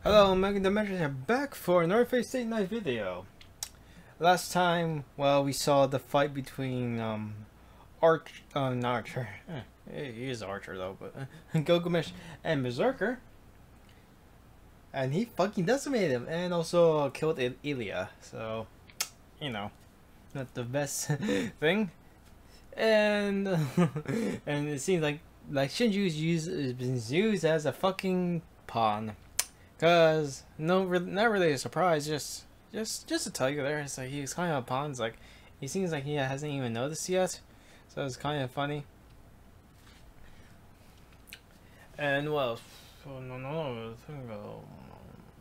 Hello, Megan Dimensions here, back for another Fate State Night video. Last time, well, we saw the fight between, not Archer, he is Archer though, but Gilgamesh and Berserker. And he fucking decimated him, and also killed Ilya, so, you know, not the best thing. And, and it seems like Shinju's has been used as a fucking pawn. Cause not really a surprise. Just to tell you there, it's like he's kind of a pawn. It's like he seems like he hasn't even noticed yet, so it's kind of funny. And well, no,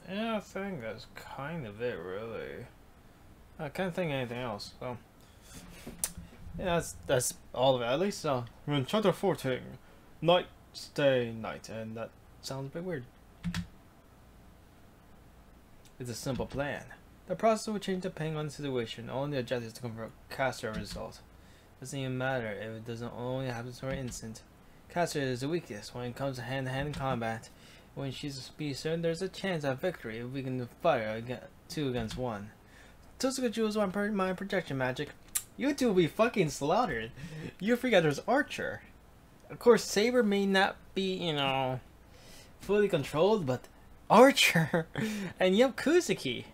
I think that's kind of it really. I can't think of anything else. So yeah, that's all of it at least. So we're in chapter 14, night, stay, night, and that sounds a bit weird. It's a simple plan. The process will change depending on the situation. Only the objective is to convert caster a result. Doesn't even matter if it doesn't only happen for an instant. Caster is the weakest when it comes to hand-to-hand combat. When she's be certain there's a chance of victory if we can fire 2 against 1. Tosuka Jewels on my projection magic. You two will be fucking slaughtered. You forget there's Archer. Of course, Saber may not be, you know, fully controlled, but Archer and you have Kuzuki.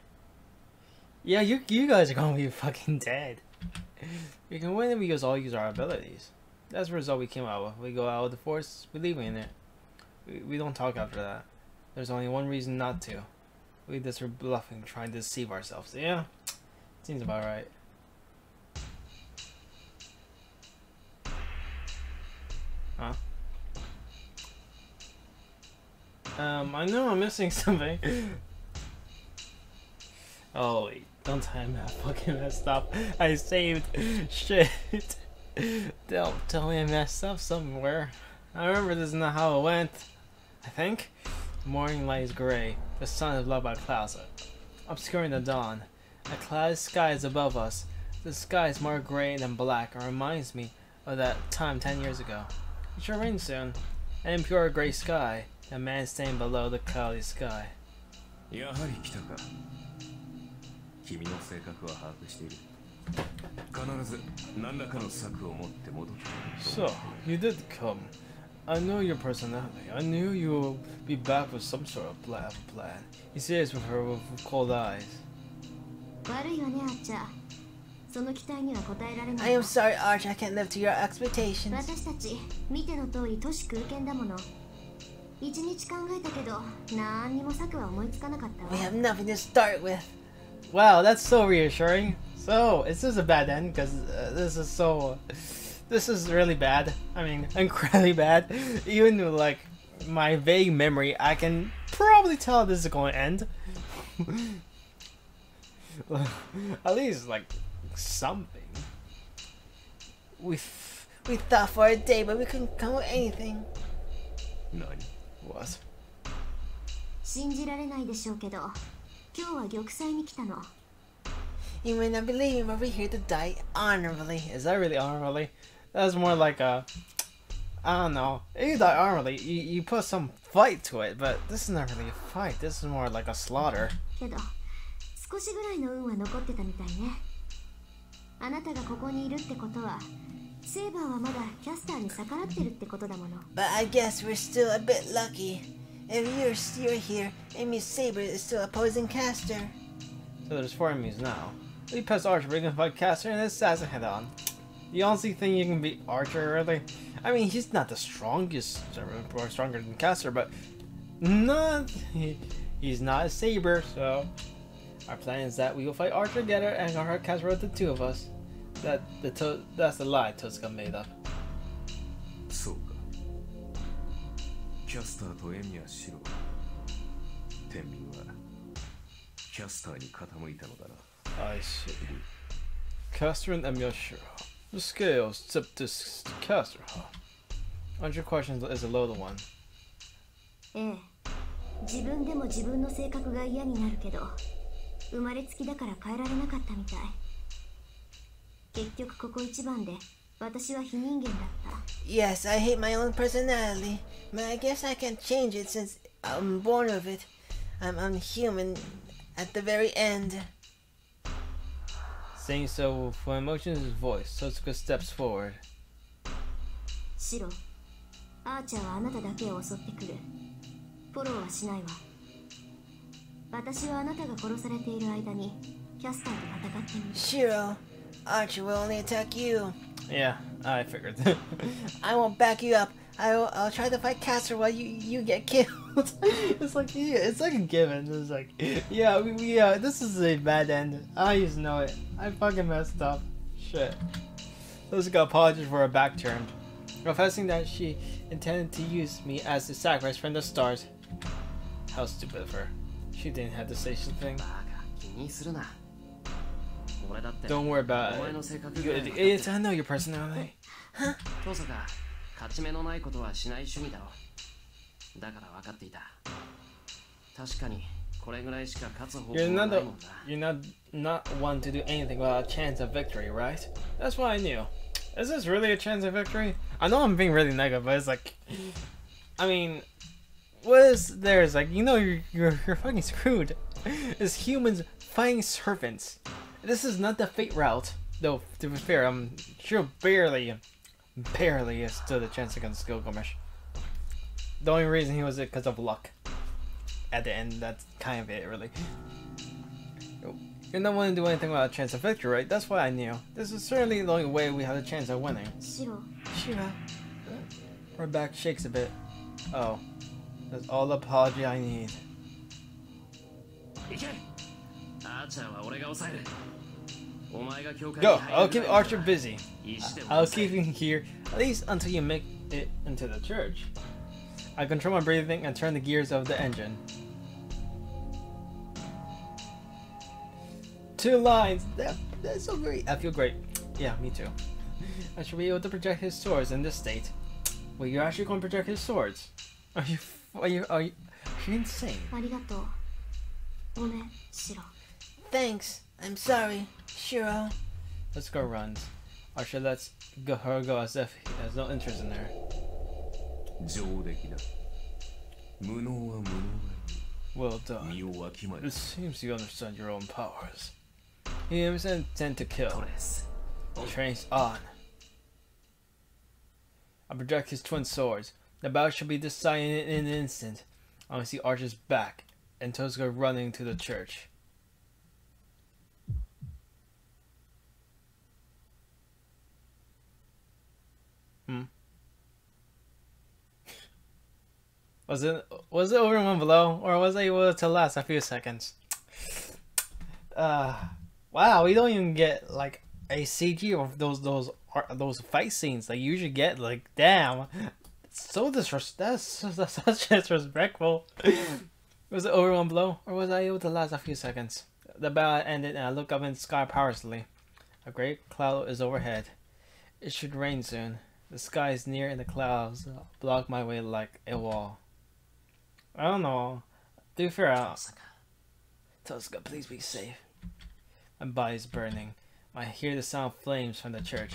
Yeah, you guys are gonna be fucking dead. We can win if we all use our abilities. That's the result we came out with. We go out with the force, we leave in it. We don't talk after that. There's only one reason not to. We just are bluffing, trying to deceive ourselves. Yeah, seems about right. Huh? I know I'm missing something. Oh wait, don't tell me I fucking messed up. I saved shit. Don't tell me I messed up somewhere. I remember this is not how it went. I think. The morning light is gray. The sun is blocked by clouds, obscuring the dawn. A clouded sky is above us. The sky is more gray than black and reminds me of that time 10 years ago. It should rain soon. An impure gray sky. A man standing below the cloudy sky. So, you did come. I know your personality. I knew you would be back with some sort of plan. He says with her with cold eyes. I am sorry, Arch, I can't live to your expectations. We have nothing to start with. Wow, that's so reassuring. So, is this a bad end? Because this is really bad. I mean, incredibly bad. Even with, like, my vague memory, I can probably tell this is going to end. At least, like, something. We thought for a day, but we couldn't come with anything. None. What? You may not believe me, but we're here to die honorably. Is that really honorably? That's more like a... I don't know. If you die honorably, you put some fight to it, but this is not really a fight. This is more like a slaughter. But I guess we're still a bit lucky. If you're here, it means Saber is still opposing Caster. So there's 4 enemies now. We pass Archer, we can fight Caster and Assassin head on. The only thing you can beat Archer, really? I mean, he's not the strongest, or stronger than Caster, but he's not a Saber, so our plan is that we will fight Archer together and hurt Caster with the 2 of us. That's the lie Tosuka made up. I see. Caster and Emi are shiro. The scales tip this Caster, huh? 100 questions is a loaded one. Yes, I hate my own personality, but I guess I can't change it since I'm born with it. I'm unhuman at the very end. Saying so with emotion in his voice, Totsuka steps forward. シロ、アーチャーはあなただけを襲ってくる。フォローはしないわ。私はあなたが殺されている間にキャスターと戦ってみる。Shiro, Archer will only attack you. Yeah, I figured. I won't back you up. I'll try to fight Caster while you get killed. It's like, yeah, it's like a given. It's like, yeah, this is a bad end. I just know it. I fucking messed up. Shit. Totsuka apologized for her back turn, professing that she intended to use me as a sacrifice from the start. How stupid of her. She didn't have to say something. Don't worry about it. I know your personality. Huh? 勝ち目のないことはしない主義だろう。だから分かっていた。確かにこれぐらいしか勝つ方法はないもんだ。You're not one to do anything without a chance of victory, right? That's what I knew. Is this really a chance of victory? I know I'm being really negative, but it's like, I mean, what is there? It's like, you know, you're fucking screwed. It's humans fighting serpents. This is not the fate route, though. To be fair, I'm sure barely stood a chance against Gilgamesh. The only reason he was it because of luck. At the end, that's kind of it, really. You're not willing to do anything without a chance of victory, right? That's what I knew. This is certainly the only way we have a chance of winning. Shiro. Her back shakes a bit. Oh, that's all the apology I need. Go! I'll keep Archer busy. I'll keep him here, at least until you make it into the church. I control my breathing and turn the gears of the engine. 2 lines! That's so great! I feel great. Yeah, me too. I should be able to project his swords in this state. Wait, you're actually going to project his swords? Are you insane? ありがとう。ごめん、シロ。Thanks. I'm sorry, Shiro. Let's go runs. Archer lets her go as if he has no interest in her. Well done. It seems you understand your own powers. He doesn't intend to kill. Trains on. I project his twin swords. The battle should be decided in an instant. I want to see Archer's back and Totsuka running to the church. Was it over in One Below, or was I able to last a few seconds? Wow, we don't even get like a CG of those fight scenes that you usually get. Like, damn, so that's such disrespectful. Was it over One Below, or was I able to last a few seconds? The battle ended, and I look up in the sky powerlessly. A great cloud is overhead. It should rain soon. The sky is near, and the clouds block my way like a wall. I don't know. To be fair, Totsuka, please be safe. My body's burning. I hear the sound of flames from the church.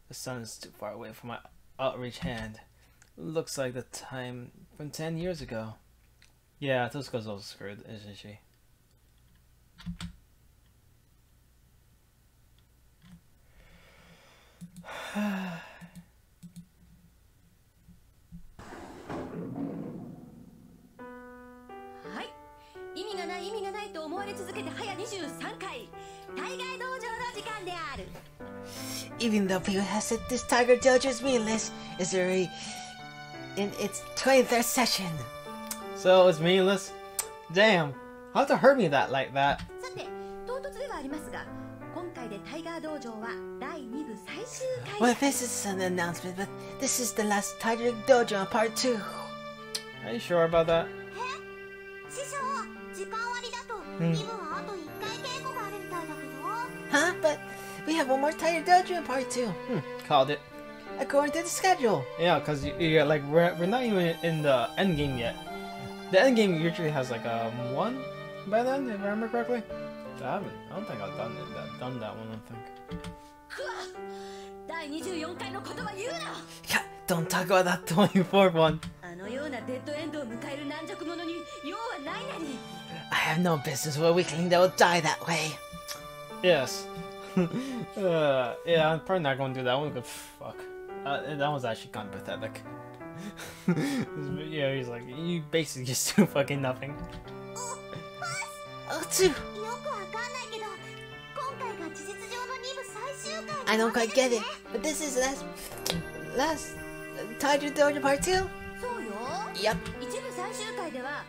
The sun is too far away from my outreach hand. Looks like the time from 10 years ago. Yeah, Totsuka's also screwed, isn't she? Even though people have said this Tiger Dojo is meaningless, it's already in its 23rd session. So it's meaningless? Damn, how to hurt me like that? Well, this is an announcement, but this is the last Tiger Dojo part 2. Are you sure about that? Huh? But we have one more Tiger Dojo in part 2. Called it. According to the schedule. Yeah, because you're like we're not even in the end game yet. The end game usually has like 1 by then, if I remember correctly. I don't think I've done that one. I think. Yeah, don't talk about that 24th one. のようなデッドエンドを迎える軟弱者に用はないなり。 I have no business with a weakling that will die that way. Yes. Yeah, I'm probably not going to do that one. But fuck. That was actually kind of pathetic. Yeah, he's like, you basically just do fucking nothing. Otsu! よくわかんないけど、今回が事実上の2部最終回。 I don't quite get it, but this is last Tiger Dojo Part 2? そうよ。 Yep. 一部最終回では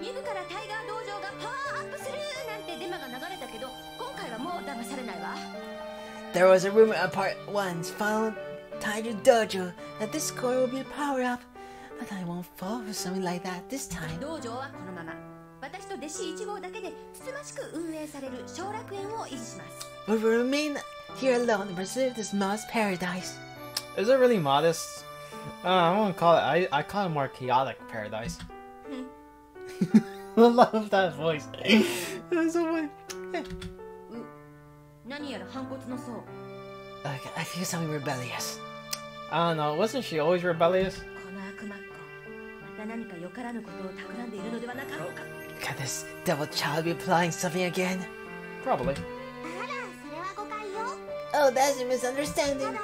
2部からタイガー道場がパワーアップするなんてデマが流れたけど、今回はもう騙されないわ。 There was a rumor on Part 1's final Tiger Dojo that this core will be powered up, but I won't fall for something like that this time. 道場はこのまま。私と弟子1号だけでつつましく運営される小楽園を維持します。 But we'll remain here alone and preserve this modest paradise. Is it really modest? I won't call it. I call it more chaotic paradise. I love that voice. That's so funny. 何やら反骨の層。 Okay, I feel something rebellious. I don't know. Wasn't she always rebellious? この悪魔っ子、また何かよからぬことを企んでいるのではなかろうか。 Could this devil child be plotting something again? Probably. あら、それは誤解よ。 Oh, that's a misunderstanding. ただ、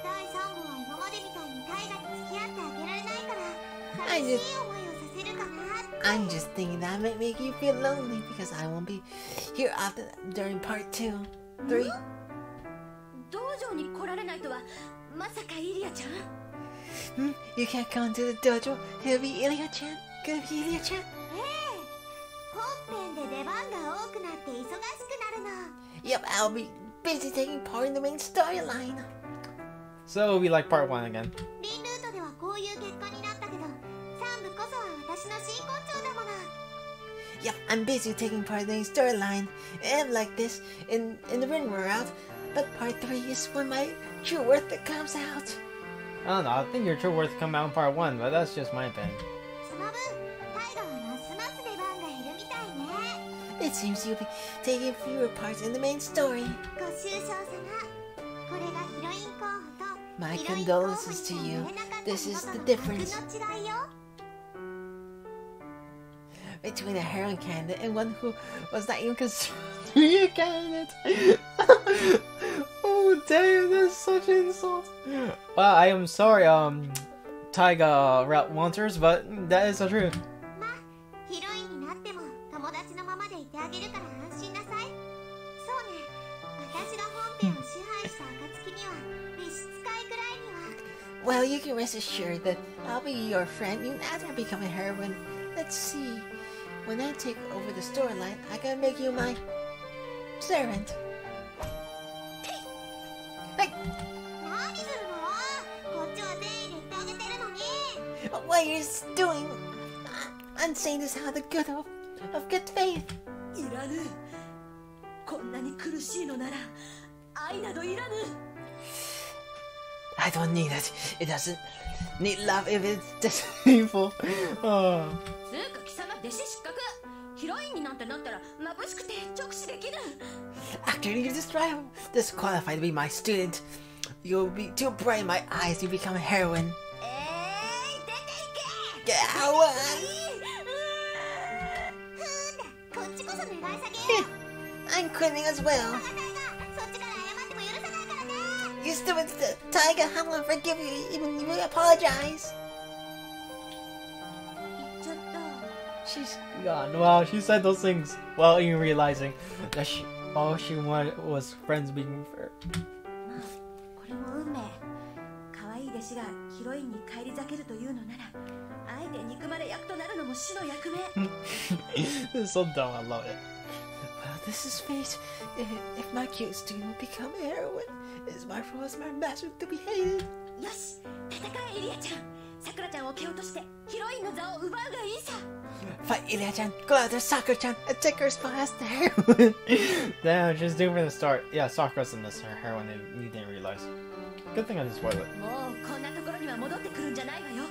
第3部は今までみたいにタイガと付き合ってあげられないから、 I 寂 just- しい思いをさせるかなって。 I'm just thinking that might make you feel lonely because I won't be here often during part 2, 3. 道場に来られないとは、まさかイリアちゃん？ You can't come to the dojo. It'll be Ilya-chan. Gonna be Ilya-chan. 本編で出番が多くなって忙しくなるの。 Yep, I'll be busy taking part in the main storyline. So it'll be like part 1 again. リンルートではこういう結果になったけど、3部こそは私の真骨頂だもの。 Yep, I'm busy taking part in the main storyline. And like this in the ring world. But part 3 is when my true worth comes out. I don't know. I think your true worth come out in part 1, but that's just my opinion. その分、タイガはますます出番が減るみたいね。 It seems you'll be taking fewer parts in the main story. ご愁傷様。これがヒロイン候補と My ヒロイン候補 condolences to に you. なれなかった This is こと the の格 difference の違いよ。 between a heroin candidate and one who was not even considered to be a candidate. Oh damn, that's such an insult. Well, I am sorry, Taiga Wanters, but that is the truth. まあ、ヒロインになっても友達のままでいてあげるから安心なさい。そうね、私が本編を支配した暁には召使いくらいには。 Well, you can rest assured that I'll be your friend even after I become a heroine. Let's see. When I take over the storyline, I can make you my servant. Hey, 何するの？こっちは善意で言ってあげてるのに。 what you're doing? I'm saying this out of the good of good faith. いらぬ。こんなに苦しいのなら愛などいらぬ。 I don't need it. It doesn't need love if it's deceitful. Oh. つうか貴様弟子失格。ヒロインになんてなったら眩しくて直視できぬ。 After you disqualified to be my student, you'll be too bright in my eyes. You become a heroine. 出ていけ。 Yeah, what? こっちこそ願い下げよ。 I'm quitting as well. タイガ、そっちから謝っても許さないからね。 You stupid Tiger, how will I forgive you even if you apologize? 言っちゃった。 She's gone. Wow, she said those things while even realizing that all she wanted was friends being fair. まあ、これも運命。可愛い弟子がヒロインに返り咲けるというのなら、あえて憎まれ役となるのも死の役目。This is so dumb. I love it. Well, this is fate. If my cute student become a heroine, it's my fault as my master to be hated. よし、戦えイリアちゃん。さくらちゃんを蹴落としてヒロインの座を奪うがいいさ。 Fight Ilya-chan, go after Sakura-chan, and take her spot as the heroine. Damn, she's doing from the start. Yeah, Sakura's in this her heroine. You didn't realize. Good thing I didn't spoil it. もうこんなところには戻ってくるんじゃないわよ。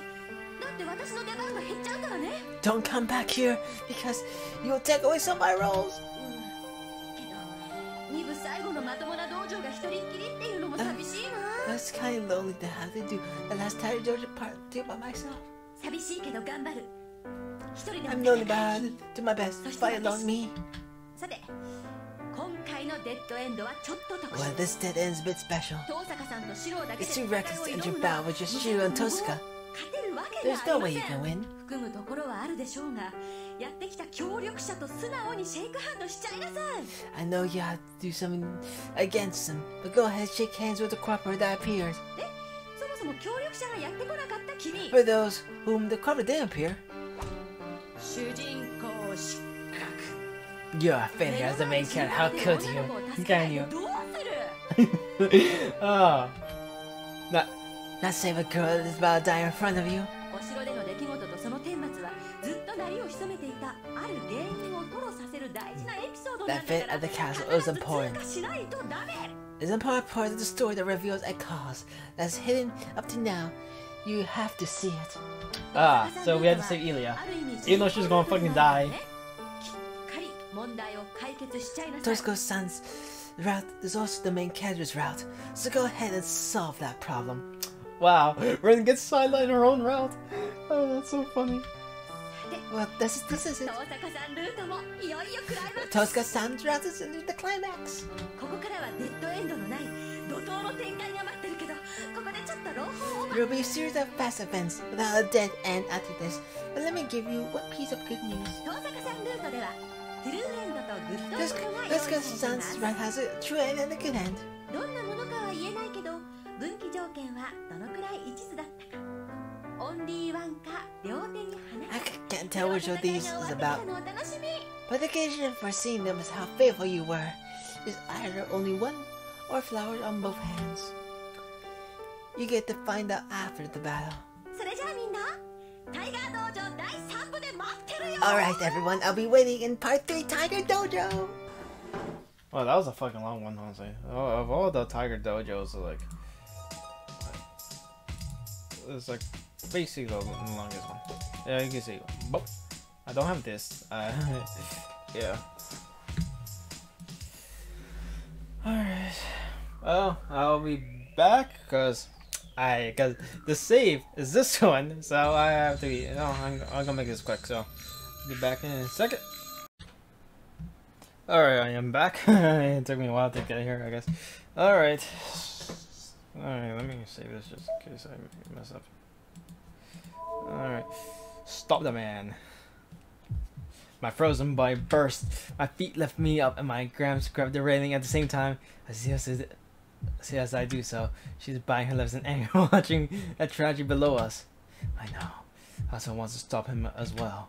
だって私の出番が減っちゃうからね。 Don't come back here because you'll take away some of my roles. けど、2部最後のまともな道場が一人っきりっていうのも寂しいな。 It's kind of lonely to have to do the last Tiger Dojo part 2 by myself. 寂しいけど頑張る。一人で I'm も lonely, but I'll do my best. Fight along me. さて、今回のデッドエンドはちょっと特殊。 Well, this dead end's a bit special. 東坂さんとシローだけで It's too 戦い reckless を to 挑 enter むの battle は with just Shiro and Tosca. 勝てるわけが There's あ no り way ま you せ can ん。 win. 含むところはあるでしょうが、やってきた協力者と素直にシェイクハンドしちゃいなさい。 I know you have to do something against them, but go ahead, shake hands with the corporate that appeared. で、そもそも協力者がやってこなかった君。 For those whom the corporate didn't appear, 主人公失格。 you're a failure as the main character. How could you? Can you? どうする？ Ah. That. Not save a girl that's about to die in front of you. お城での出来事とその顛末はずっと鳴りを潜めていたある原因を吐露させる大事なエピソードなんだ That fit から at the castle 必 is ず important. 通過しないとダメ。 It's an important part of the story that reveals a cause that's hidden up to now. You have to see it. Ah, so we had to save Ilya. ある意味 Even though she's gonna fucking die. きっかり問題を解決しちゃいなさい。 Tosco-san's route is also the main character's route, so go ahead and solve that problem. Wow, Ren gets sidelined her own route. Oh, that's so funny. Well, this is it. 東坂さんルートもいよいよクライマックス。 Tosco-san's route is the climax. ここからはデッドエンドのない怒涛の展開が待ってるけど、ここでちょっと朗報を。 There will be a series of fast events without a dead end after this. But let me give you one piece of good news. 東坂さんルートではトゥルーエンドとグッドエンドが用意されていま Tosco-san's す。 route has a true end and a good end. どんなものかは言えないけど、分岐条件はどのくらい一途だったか。オンリーワンか両手に I 花。 can't tell which of these is about, のお楽しみ。 but the occasion for seeing them is how faithful you were. Is either only one or flowers on both hands. You get to find out after the battle. それじゃあみんな、タイガー道場第3部で待ってるよ。 Alright everyone, I'll be waiting in part 3 Tiger Dojo! Well, that was a fucking long one, honestly. Of all the Tiger Dojos, it's like basically the longest one. Yeah, you can see. But I don't have this. Yeah. Alright. Well, I'll be back because the save is this one, so I have to be. No, I'm gonna make this quick. So, be back in a second. Alright, I am back. It took me a while to get here, I guess. Alright. Alright, let me save this just in case I mess up. Alright. Stop the man. My frozen body burst. My feet lift me up and my grams grab the railing at the same time. As I do so, she's biting her lips in anger, watching that tragedy below us. I know. I also want to stop him as well.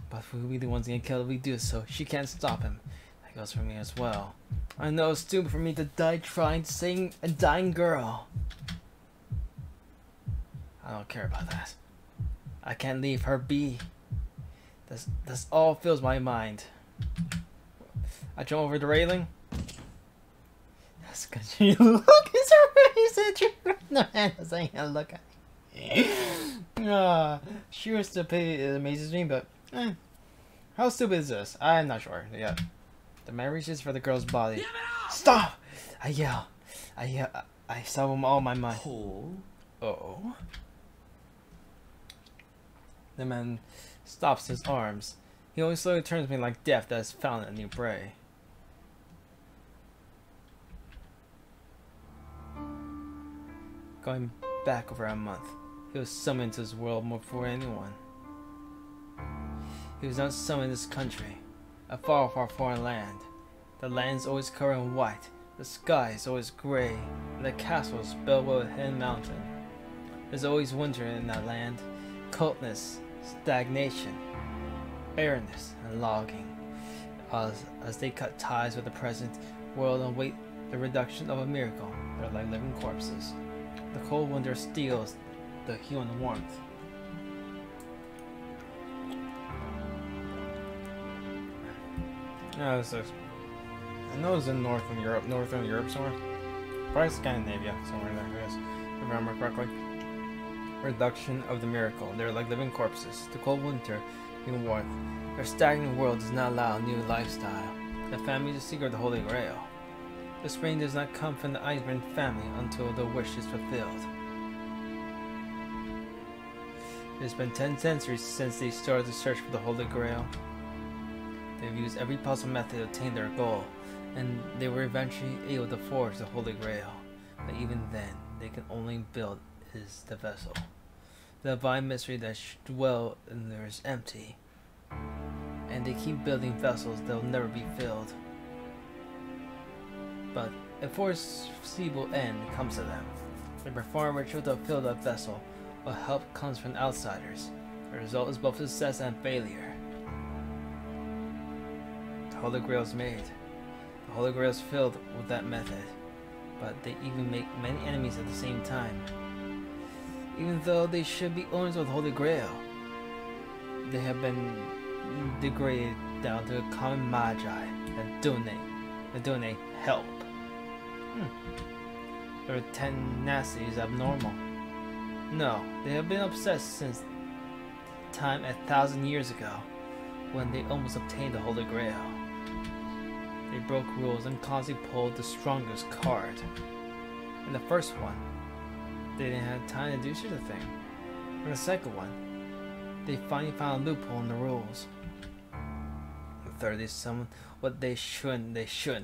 But if we really the ones getting killed if we do so, she can't stop him. That goes for me as well. I know it's stupid for me to die trying to save a dying girl. I don't care about that. I can't leave her be. That's all fills my mind. I jump over the railing. That's good. She look is her no man doesn't even look at me. She was to pay it amazes me, but how stupid is this? I'm not sure. Yeah. The man reaches for the girl's body. Stop! I yell. I stop him all my might. Oh. The man stops his arms. He only slowly turns me like death that has found a new prey. Going back over a month, he was summoned to this world more before anyone. He was not summoned in this country, a far, far foreign land. The land is always covered in white, the sky is always gray, and the castle is built with a hidden mountain. There's always winter in that land, coldness, stagnation, barrenness, and logging, as they cut ties with the present world and wait the reduction of a miracle. They're like living corpses. The cold winter steals the human warmth. Yeah, this is. I know it's in Northern Europe somewhere. Probably Scandinavia, somewhere there, I guess, if I remember correctly. Reduction of the miracle. They're like living corpses. The cold winter, new warmth. Their stagnant world does not allow a new lifestyle. The family is the secret of the Holy Grail. The spring does not come from the Iceberg family until the wish is fulfilled. It's been 10 centuries since they started the search for the Holy Grail. They've used every possible method to attain their goal, and they were eventually able to forge the Holy Grail. But even then, they can only build is the vessel. The divine mystery that dwells in there is empty, and they keep building vessels that will never be filled. But a foreseeable end comes to them. They perform a ritual to fill that vessel, but help comes from outsiders. The result is both success and failure. The Holy Grail is made. The Holy Grail is filled with that method, but they even make many enemies at the same time. Even though they should be owners of the Holy Grail, they have been degraded down to a common magi that donate help. Their tenacity is abnormal. No, they have been obsessed since time 1,000 years ago, when they almost obtained the Holy Grail. They broke rules and constantly pulled the strongest card. In the first one, they didn't have time to do such a thing. In the second one, they finally found a loophole in the rules. In the third, they summoned what they shouldn't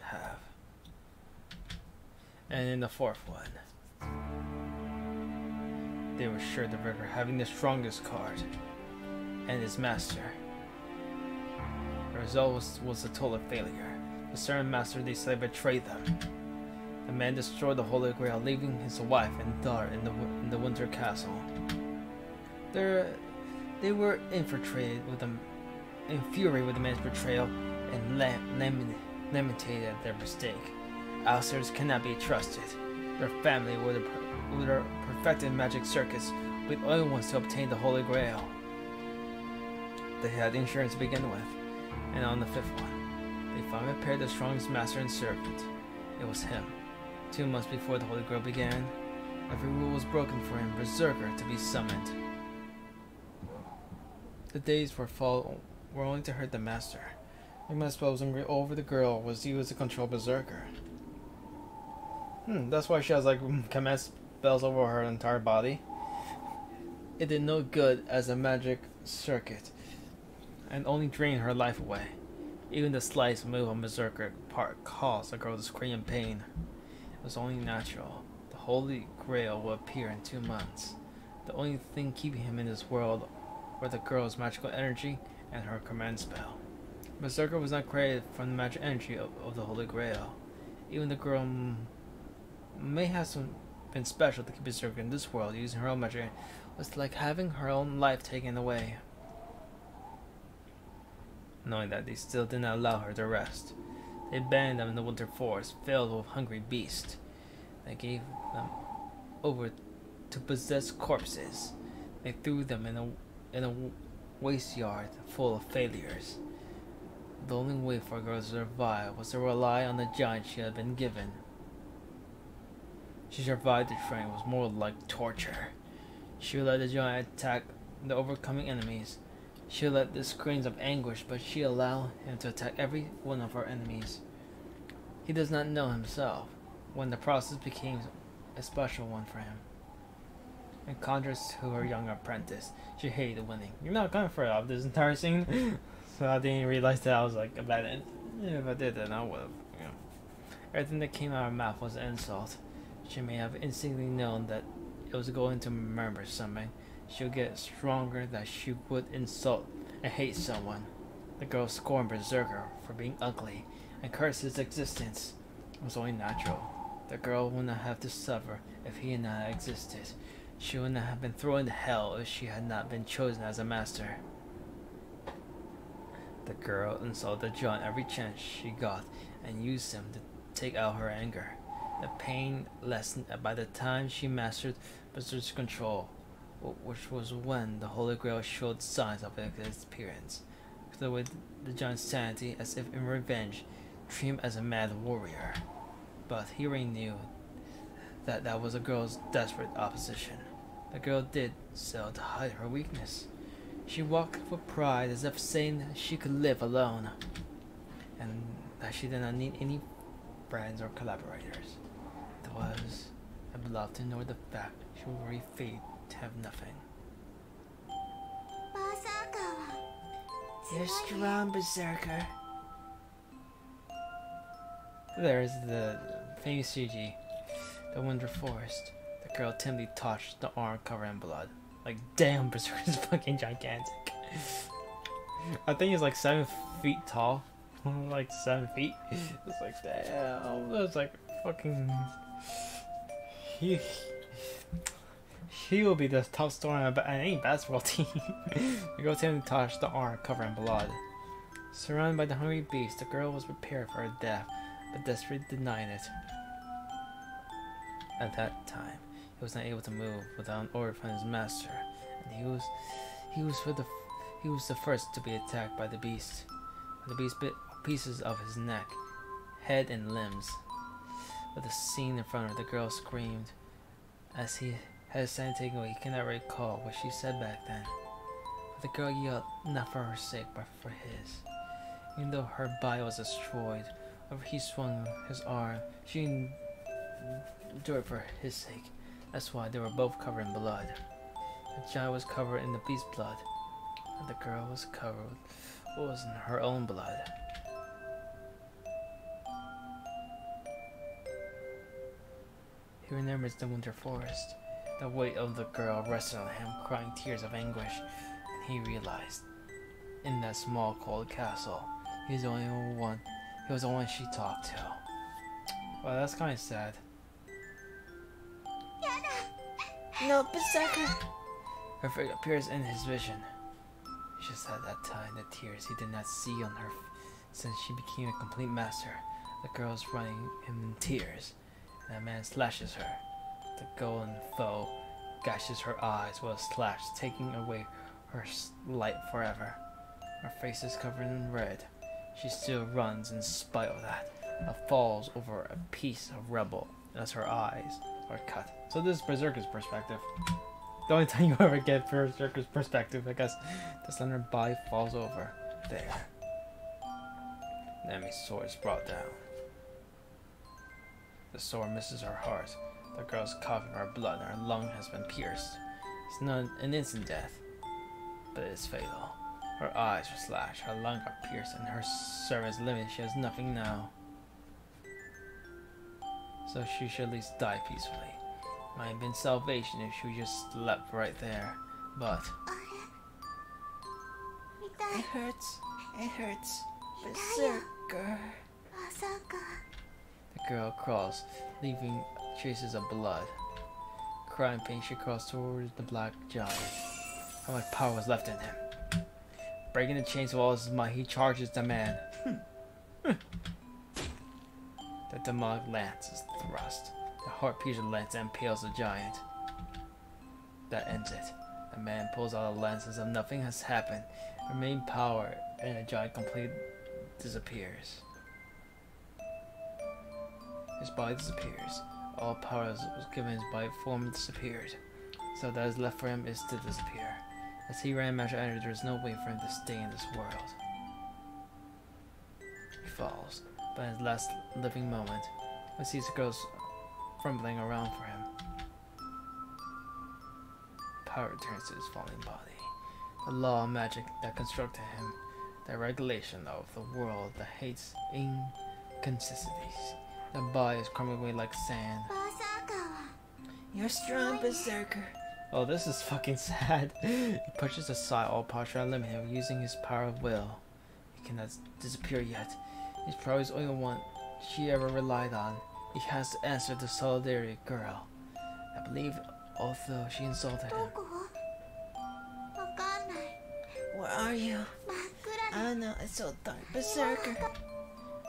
have. And in the fourth one, they were sure the river having the strongest card and his master. The result was a total failure. The certain master they said betrayed them. The man destroyed the Holy Grail, leaving his wife and daughter in the Winter Castle. They were infuriated with the man's betrayal and lamented at their mistake. Outsiders cannot be trusted. Their family were the perfected magic circus, were the only ones to obtain the Holy Grail. They had insurance to begin with, and on the fifth one, they finally paired the strongest master and servant. It was him. 2 months before the Holy Grail began, every rule was broken for him, Berserker, to be summoned. The days were only to hurt the master. He must was angry over the girl was used to control Berserker. That's why she has like command spells over her entire body. It did no good as a magic circuit, and only drained her life away. Even the slightest move on Berserker part caused the girl to scream in pain. It was only natural. The Holy Grail will appear in 2 months. The only thing keeping him in this world were the girl's magical energy and her command spell. Berserker was not created from the magic energy of the Holy Grail. Even the girl may have been special to keep Berserker in this world using her own magic. It was like having her own life taken away. Knowing that, they still did not allow her to rest. They abandoned them in the winter forest, filled with hungry beasts. They gave them over to possess corpses. They threw them in a waste yard full of failures. The only way for a girl to survive was to rely on the giant she had been given. She survived the training. It was more like torture. She would let the giant attack the overcoming enemies. She would let the screams of anguish, but she allowed him to attack every one of her enemies. He does not know himself when the process became a special one for him. In contrast to her young apprentice, she hated winning. You're not going for it this entire scene, so I didn't realize that I was like a bad end. If I did, then I would have. Everything that came out of her mouth was an insult. She may have instantly known that it was going to remember something. She would get stronger that she would insult and hate someone. The girl scorned Berserker for being ugly and cursed his existence. It was only natural. The girl would not have to suffer if he had not existed. She would not have been thrown into hell if she had not been chosen as a master. The girl insulted John every chance she got and used him to take out her anger. The pain lessened by the time she mastered Berserker's control, which was when the Holy Grail showed signs of its appearance. Filled with the giant's sanity, as if in revenge, treated him as a mad warrior. But he already knew that was the girl's desperate opposition. The girl did so to hide her weakness. She walked with pride as if saying that she could live alone, and that she did not need any friends or collaborators. It was a beloved to ignore the fact she would already fade to have nothing. You're strong, Berserker. There's the famous CG, the Winter Forest. The girl timidly touched the arm covered in blood. Like, damn, Berserker's fucking gigantic. I think he's like 7 feet tall. Like 7 feet. It's like, damn, that's like fucking. He will be the top star on any basketball team. The girl timidly touched the arm covered in blood. Surrounded by the hungry beast, the girl was prepared for her death, but desperately denied it. At that time, he was not able to move without an order from his master, and he was the first to be attacked by the beast. The beast bit pieces of his neck, head, and limbs. With the scene in front of her, the girl screamed. As he had his son taken away, he cannot recall what she said back then. But the girl yelled, not for her sake, but for his. Even though her body was destroyed, whenever he swung his arm, she endured for his sake. That's why they were both covered in blood. The giant was covered in the beast's blood, and the girl was covered was in her own blood. He remembers the Winter Forest. The weight of the girl rested on him, crying tears of anguish, and he realized, in that small cold castle, he was the one she talked to. Well, that's kind of sad. No, Berserker. Her figure appears in his vision. Just at that time, the tears he did not see on her since she became a complete master. The girl is running him in tears, and a man slashes her. The golden foe gashes her eyes with a slash, taking away her light forever. Her face is covered in red. She still runs in spite of that, but falls over a piece of rubble as her eyes are cut. So this is Berserker's perspective. The only time you ever get Berserker's perspective, I guess. The slender body falls over. There. The enemy's sword is brought down. The sword misses her heart. The girl's coughing her blood and her lung has been pierced. It's not an instant death, but it is fatal. Her eyes are slashed, her lung are pierced, and her service limited. She has nothing now. So she should at least die peacefully. Might have been salvation if she just slept right there, but It hurts. It hurts. Berserker. the girl crawls, leaving traces of blood. Crying pain, she crawls towards the black giant. How much power was left in him? Breaking the chains of all his might, he charges the man. The demonic lance is thrust. The heart pierces the lance and impales the giant. That ends it. The man pulls out the lance as if nothing has happened. Her main power and the giant completely disappears. His body disappears. All power that was given his body form disappeared. So that is left for him is to disappear. As he ran Master Energy, there is no way for him to stay in this world. He falls, but in his last living moment, he sees the girls fumbling around for him. Power returns to his falling body. The law of magic that constructed him, the regulation of the world that hates inconsistencies. The body is crumbling away like sand. You're strong, Berserker. Oh, this is fucking sad. He pushes aside all power eliminated using his power of will. He cannot disappear yet. He's probably the only one she ever relied on. He has to answer the solidarity girl. I believe, although she insulted him. Where are you? I don't know, it's so dark. Berserker.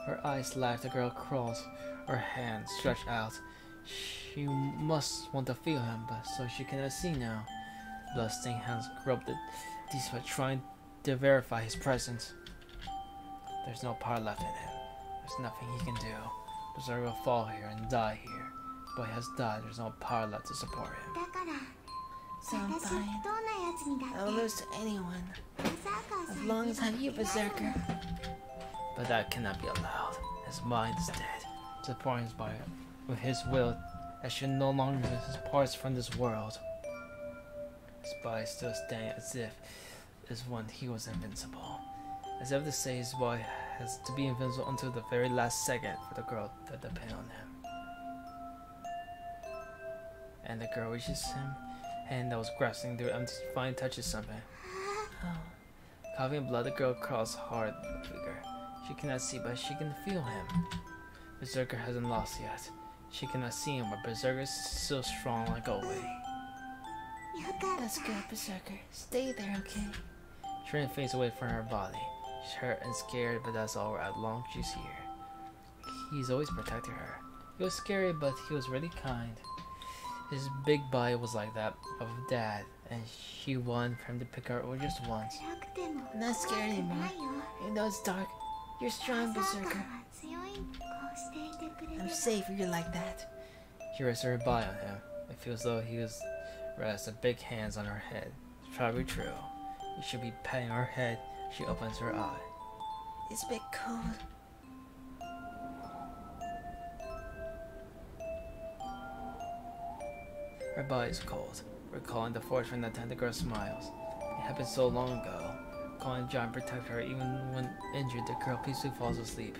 Her eyes slash, the girl crawls, her hands stretched out. She must want to feel him, but so she cannot see now. Bloodstained hands grub the despite trying to verify his presence. There's no power left in him. There's nothing he can do. Berserker will fall here and die here. But he has died, there's no power left to support him. So I'm fine. I will lose to anyone. As long as I'm you, Berserker. But that cannot be allowed. His mind is dead. Supporting his body with his will, as should no longer be his parts from this world. His body still standing as if as when he was invincible. As if to say his boy has to be invincible until the very last second for the girl to depend on him. And the girl reaches him, hand that was grasping through empty, finally touches something. Coughing blood, the girl crawls hard with the figure. She cannot see, but she can feel him. Berserker hasn't lost yet. She cannot see him, but Berserker is still strong like always. That's good, Berserker. Stay there, okay? Trin fades away from her body. She's hurt and scared, but that's all right as long as she's here. He's always protected her. He was scary, but he was really kind. His big body was like that of Dad, and she wanted him to pick her up just once. I'm not scared anymore. Even though it's dark, you're strong, Berserker. I'm safe if you're like that. She rests her body on him. It feels as though he was resting big hands on her head. It's probably true. He should be patting her head. She opens her eye. It's a bit cold. Her body's cold, recalling the fortune that time the girl smiles. It happened so long ago. Calling John protect her even when injured, the girl peacefully falls asleep.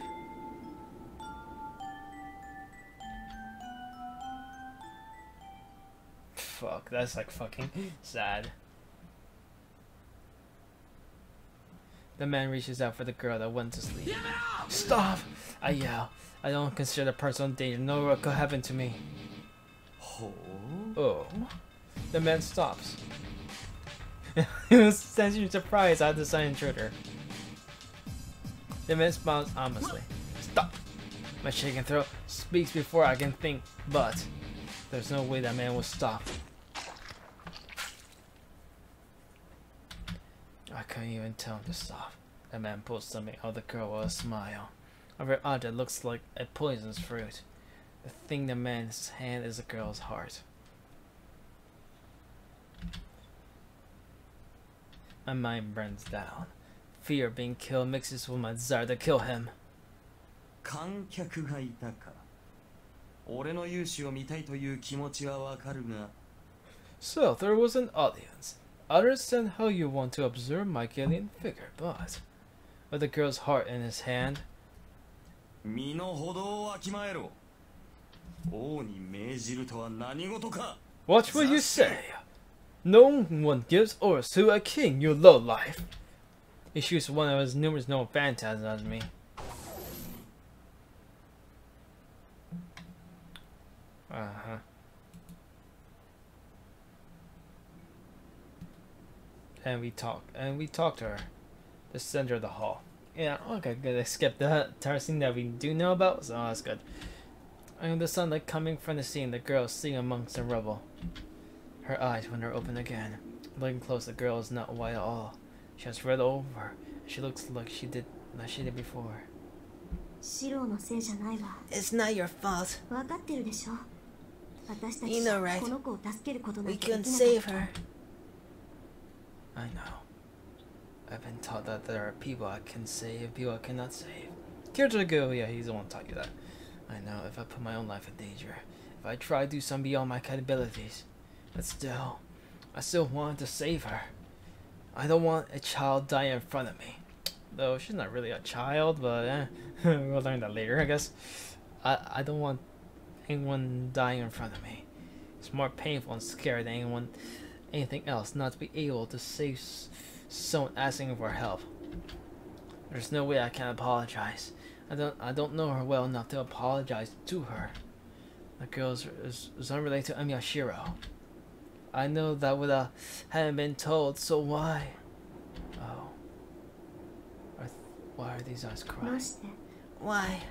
Fuck, that's like fucking sad. The man reaches out for the girl that went to sleep. Stop! I yell. I don't consider the personal danger. No what could happen to me. Oh. The man stops. He was sensing surprise at the sudden intruder. The man smiles ominously. Stop! My shaking throat speaks before I can think, but there's no way that man will stop. I couldn't even tell him to stop. The man pulls something out of the girl with a smile. A rare object looks like a poisonous fruit. The thing in the man's hand is the girl's heart. My mind burns down. Fear of being killed mixes with my desire to kill him. 観客がいたか。俺の勇姿を見たいという気持ちはわかるが。 So there was an audience. I understand how you want to observe my alien figure, but with the girl's heart in his hand. 身の程をわきまえろ。王に命じるとは何事か。 Watch what you say. No one gives orders to a king, you lowlife. He shoots one of his numerous known phantasms at me. And we talk to her. The center of the hall. Yeah, okay, good. I skipped that entire scene that we do know about, so that's good. And the sunlight coming from the scene, the girl sitting amongst the rubble. Her eyes when they're open again. Looking close, the girl is not white at all. She has red over. She looks like she did before. It's not your fault. You know, right? We couldn't save her. I know. I've been taught that there are people I can save, people I cannot save. Kirito, yeah, he's the one taught you that. I know, if I put my own life in danger, if I try to do something beyond my capabilities, but still, I still wanted to save her. I don't want a child dying in front of me. Though she's not really a child, but we'll learn that later, I guess. I don't want anyone dying in front of me. It's more painful and scary than anything else not to be able to save someone asking for help. There's no way I can apologize. I don't know her well enough to apologize to her. The girl is unrelated to Amiyashiro. I know that without having been told, so why? Oh. Why are these eyes crying? Why?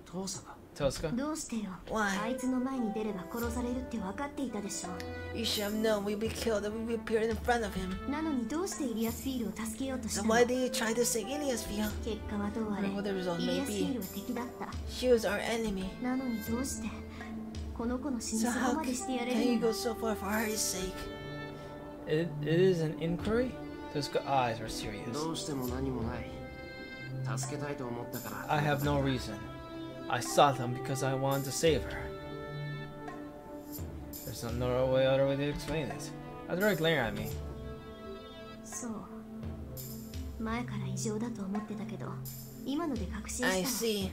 Tosca? どうしてよ。 Why? あいつの前に出れば殺されるって分かっていたでしょ。 You should have known we'd be killed if we appeared in front of him. なのにどうしてイリアスフィールを助けようとした So の？ why did you try to save Iliasfield? 結果はどうあれ、 Whatever the result イリ may アスフィー be, ルは敵だった。 she was our enemy. なのにどうしてこの子の死に So そ how こまでしてやれ can る you の？ go so far for her sake? It is an inquiry? Those eyes are serious. どうしても何もない。助けたいと思ったから。 I have no reason. I sought them because I wanted to save her. There's no other way to explain it. That's very glaring at me. そう。前から意常だと思ってたけど、今ので確信したわ。 I see.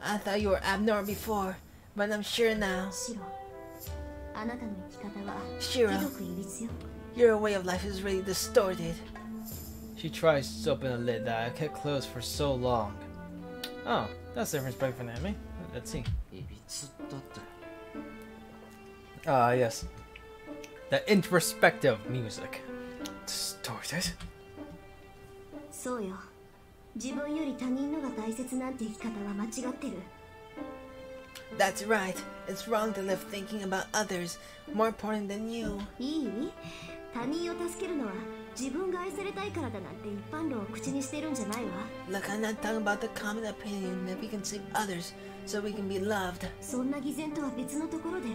I thought you were abnormal before, but I'm sure now. シロ、あなたの生き方はひ Shiro, どくいびつよ。 your way of life is really distorted. She tries to open a lid that I kept closed for so long. Oh, that's the difference break from the anime. Let's see. いびつだって。Ah, yes. The introspective music. Distorted. そうよ。自分より他人のが大切なんて生き方は間違ってる。 That's right. It's wrong to live thinking about others more important than you. いい？他人を助けるのは自分が愛されたいからだなんて一般論を口にしてるんじゃないわ。 Look, I'm not talking about the common opinion that we can save others so we can be loved. そんな偽善とは別のところで、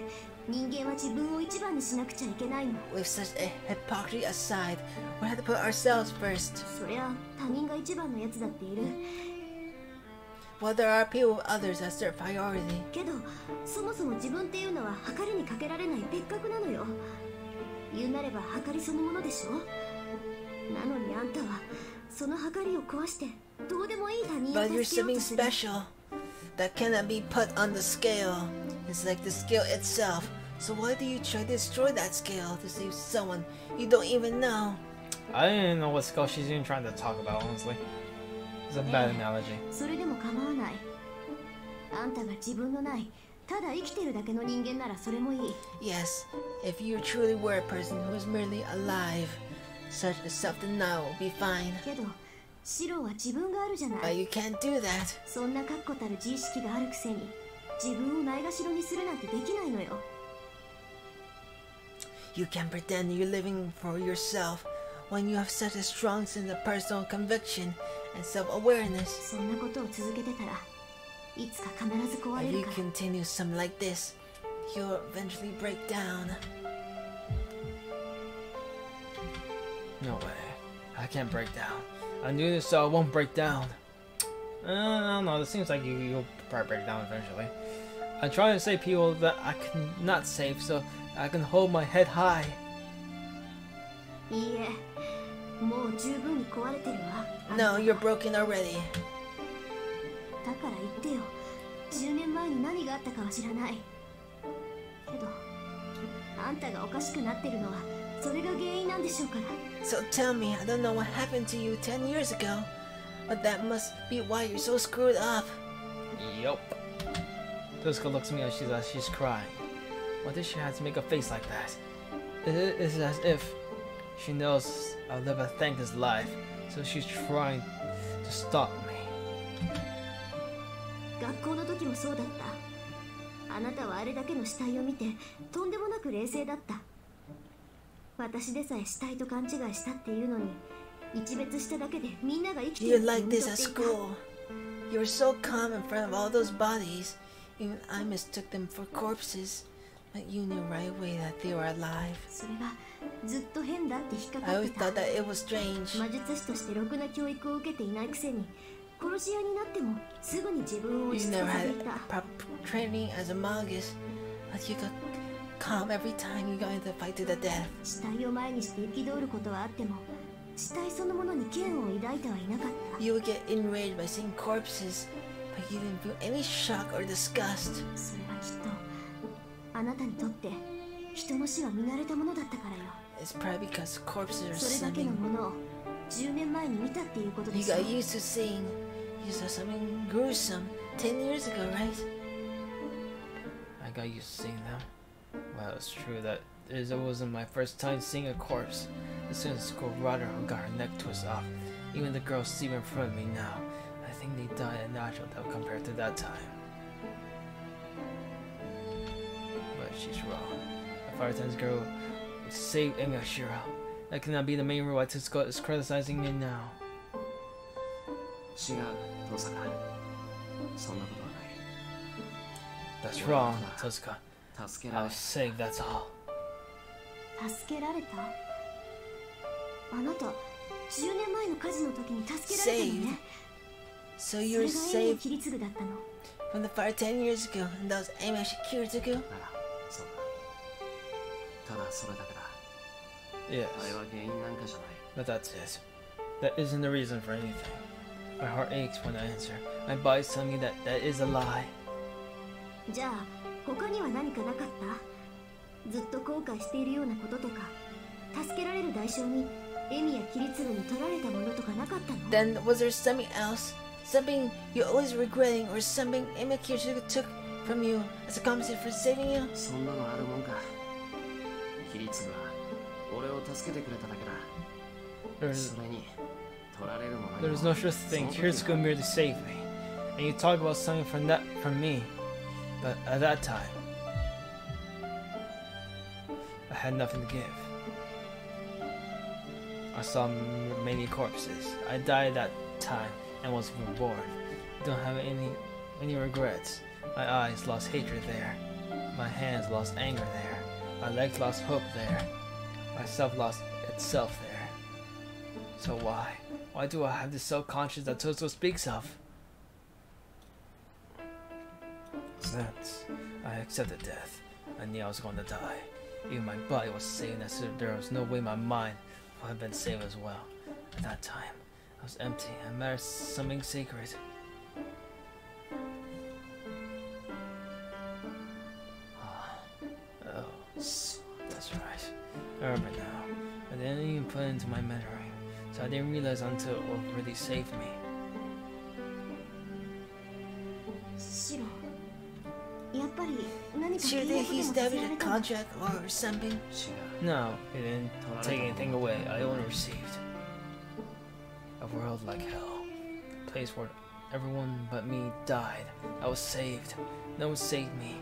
人間は自分を一番にしなくちゃいけないの。 With such a hypocrisy aside, we have to put ourselves first. そりゃ他人が一番のやつだっている。 Well, there are people with others as their priority. けど、そもそも自分っていうのは計りにかけられない別格なのよ。言うなれば計りそのものでしょ。なのにあんたはその計りを壊してどうでもいい他人 But を you're 助けよう something とする。 special that cannot be put on the scale. It's like the scale itself. So why do you try to destroy that scale to save someone you don't even know? I didn't even know what skull she's even trying to talk about, honestly. It's a bad analogy. それでも構わない。あんたが自分のないただ生きてるだけの人間ならそれもいい。 Yes, if you truly were a person who is merely alive, such a self-denial will be fine. けどシロは自分があるじゃな But い。 you can't do that. そんな確固たる自意識があるくせに自分をないがしろにするなんてできないのよ。 You can pretend you're living for yourself when you have such a strong sense of personal conviction and self-awareness. そんなことを続けてたらいつか必ず壊 If れる you から。 continue something like this, you'll eventually break down. No way. I can't break down. I knew this, so I won't break down. I don't know. It seems like you'll probably break down eventually. I'm trying to save people that I cannot save, so I can hold my head high. いいえ、もう十分に壊れてるわ。 No, you're broken already. だから言ってよ。10年前に何があったかは知らない。けど、あんたがおかしくなってるのはそれが原因なんでしょうから。 So tell me, I don't know what happened to you 10 years ago, but that must be why you're so screwed up. Yup. Tuska looks at me and she's crying. Why did she have to make a face like that? It's as if she knows I'll live a thankless life, so she's trying to stop me. 学校の時もそうだった。あなたはあれだけの死体を見てとんでもなく冷静だった。私でさえ死体と勘違いしたっていうのに一別しただけでみんなが生きてる You're って like 読み this 取 at っていた。 school. You were so calm in front of all those bodies. Even I mistook them for corpses. But you knew right away that they were alive. それがずっと変だって引っか I かっ always てた。 thought that it was strange. 魔術師としてろくな教育を受けていないくせに殺し屋になってもすぐに自分を You 落ち着 never かせ had ていた。 proper training as a magus, but you got calm every time you got into a fight to the death. 死体を前にして憤ることはあっても死体そのものに嫌悪を抱いてはいなかった。 You would get enraged by seeing corpses, but you didn't feel any shock or disgust. それはきっとあなたにとって人の死は見慣れたものだったからよ。 It's probably because corpses are それだけの something ものを10年前に見たっていうことで you しょ。 got used to seeing. You saw something gruesome 10 years ago, right? I got used to seeing them. Well, it's true that it wasn't my first time seeing a corpse. As soon as the school brought her who got her neck twisted off, even the girls sleeping in front of me now, I think they died a natural death compared to that time. But she's wrong. The Fireton's girl would save Emashiro. That cannot be the main reason why Tsuko is criticizing me now. 違う、登坂。そんなことはない。 That's wrong, Tsuka. 助けら I れ was saved, that's all. 助けられた？あなた10年前の火事の時に助けられたのね。 So そ you れ were がエミ saved キリツグだったの。 from the fire 10 years ago, and that was Amy Shikirizuku? なら、そうだ。ただそれだけだ。 Yes, あれは原因なんかじゃない。 but that's it. That isn't the reason for anything. My heart aches when I answer. My body's telling me that that is a lie. じゃあ他には何かなかった？ずっと後悔しているようなこととか、助けられる代償にエミやキリツルに取られたものとかなかったの？ Then was there something else? Something you're always regretting, or something Amy Kirishige took from you as a compensation for saving you? そんなのあるもんか。キリツルは俺を助けてくれただけだ。それに取られるものに There's no such thing. Kirisuke merely saved me. And you talk about something from me. But at that time, I had nothing to give. I saw many corpses. I died that time and was reborn. I don't have any regrets. My eyes lost hatred there. My hands lost anger there. My legs lost hope there. Myself lost itself there. So why? Why do I have this self-conscious that Toto speaks of? Since I accepted death, I knew I was going to die. Even my body was saved as if there was no way my mind would have been saved as well. At that time, I was empty and mattered something sacred. Oh, that's right. I remember now. I didn't even put it into my memory, so I didn't realize until it really saved me. シロ、やっぱり何か Sure 契 that 約 he でもさせ established ら a れたの？ contract or something? No, he didn't take anything away. I only received a world like hell, a place where everyone but me died. I was saved. No one saved me.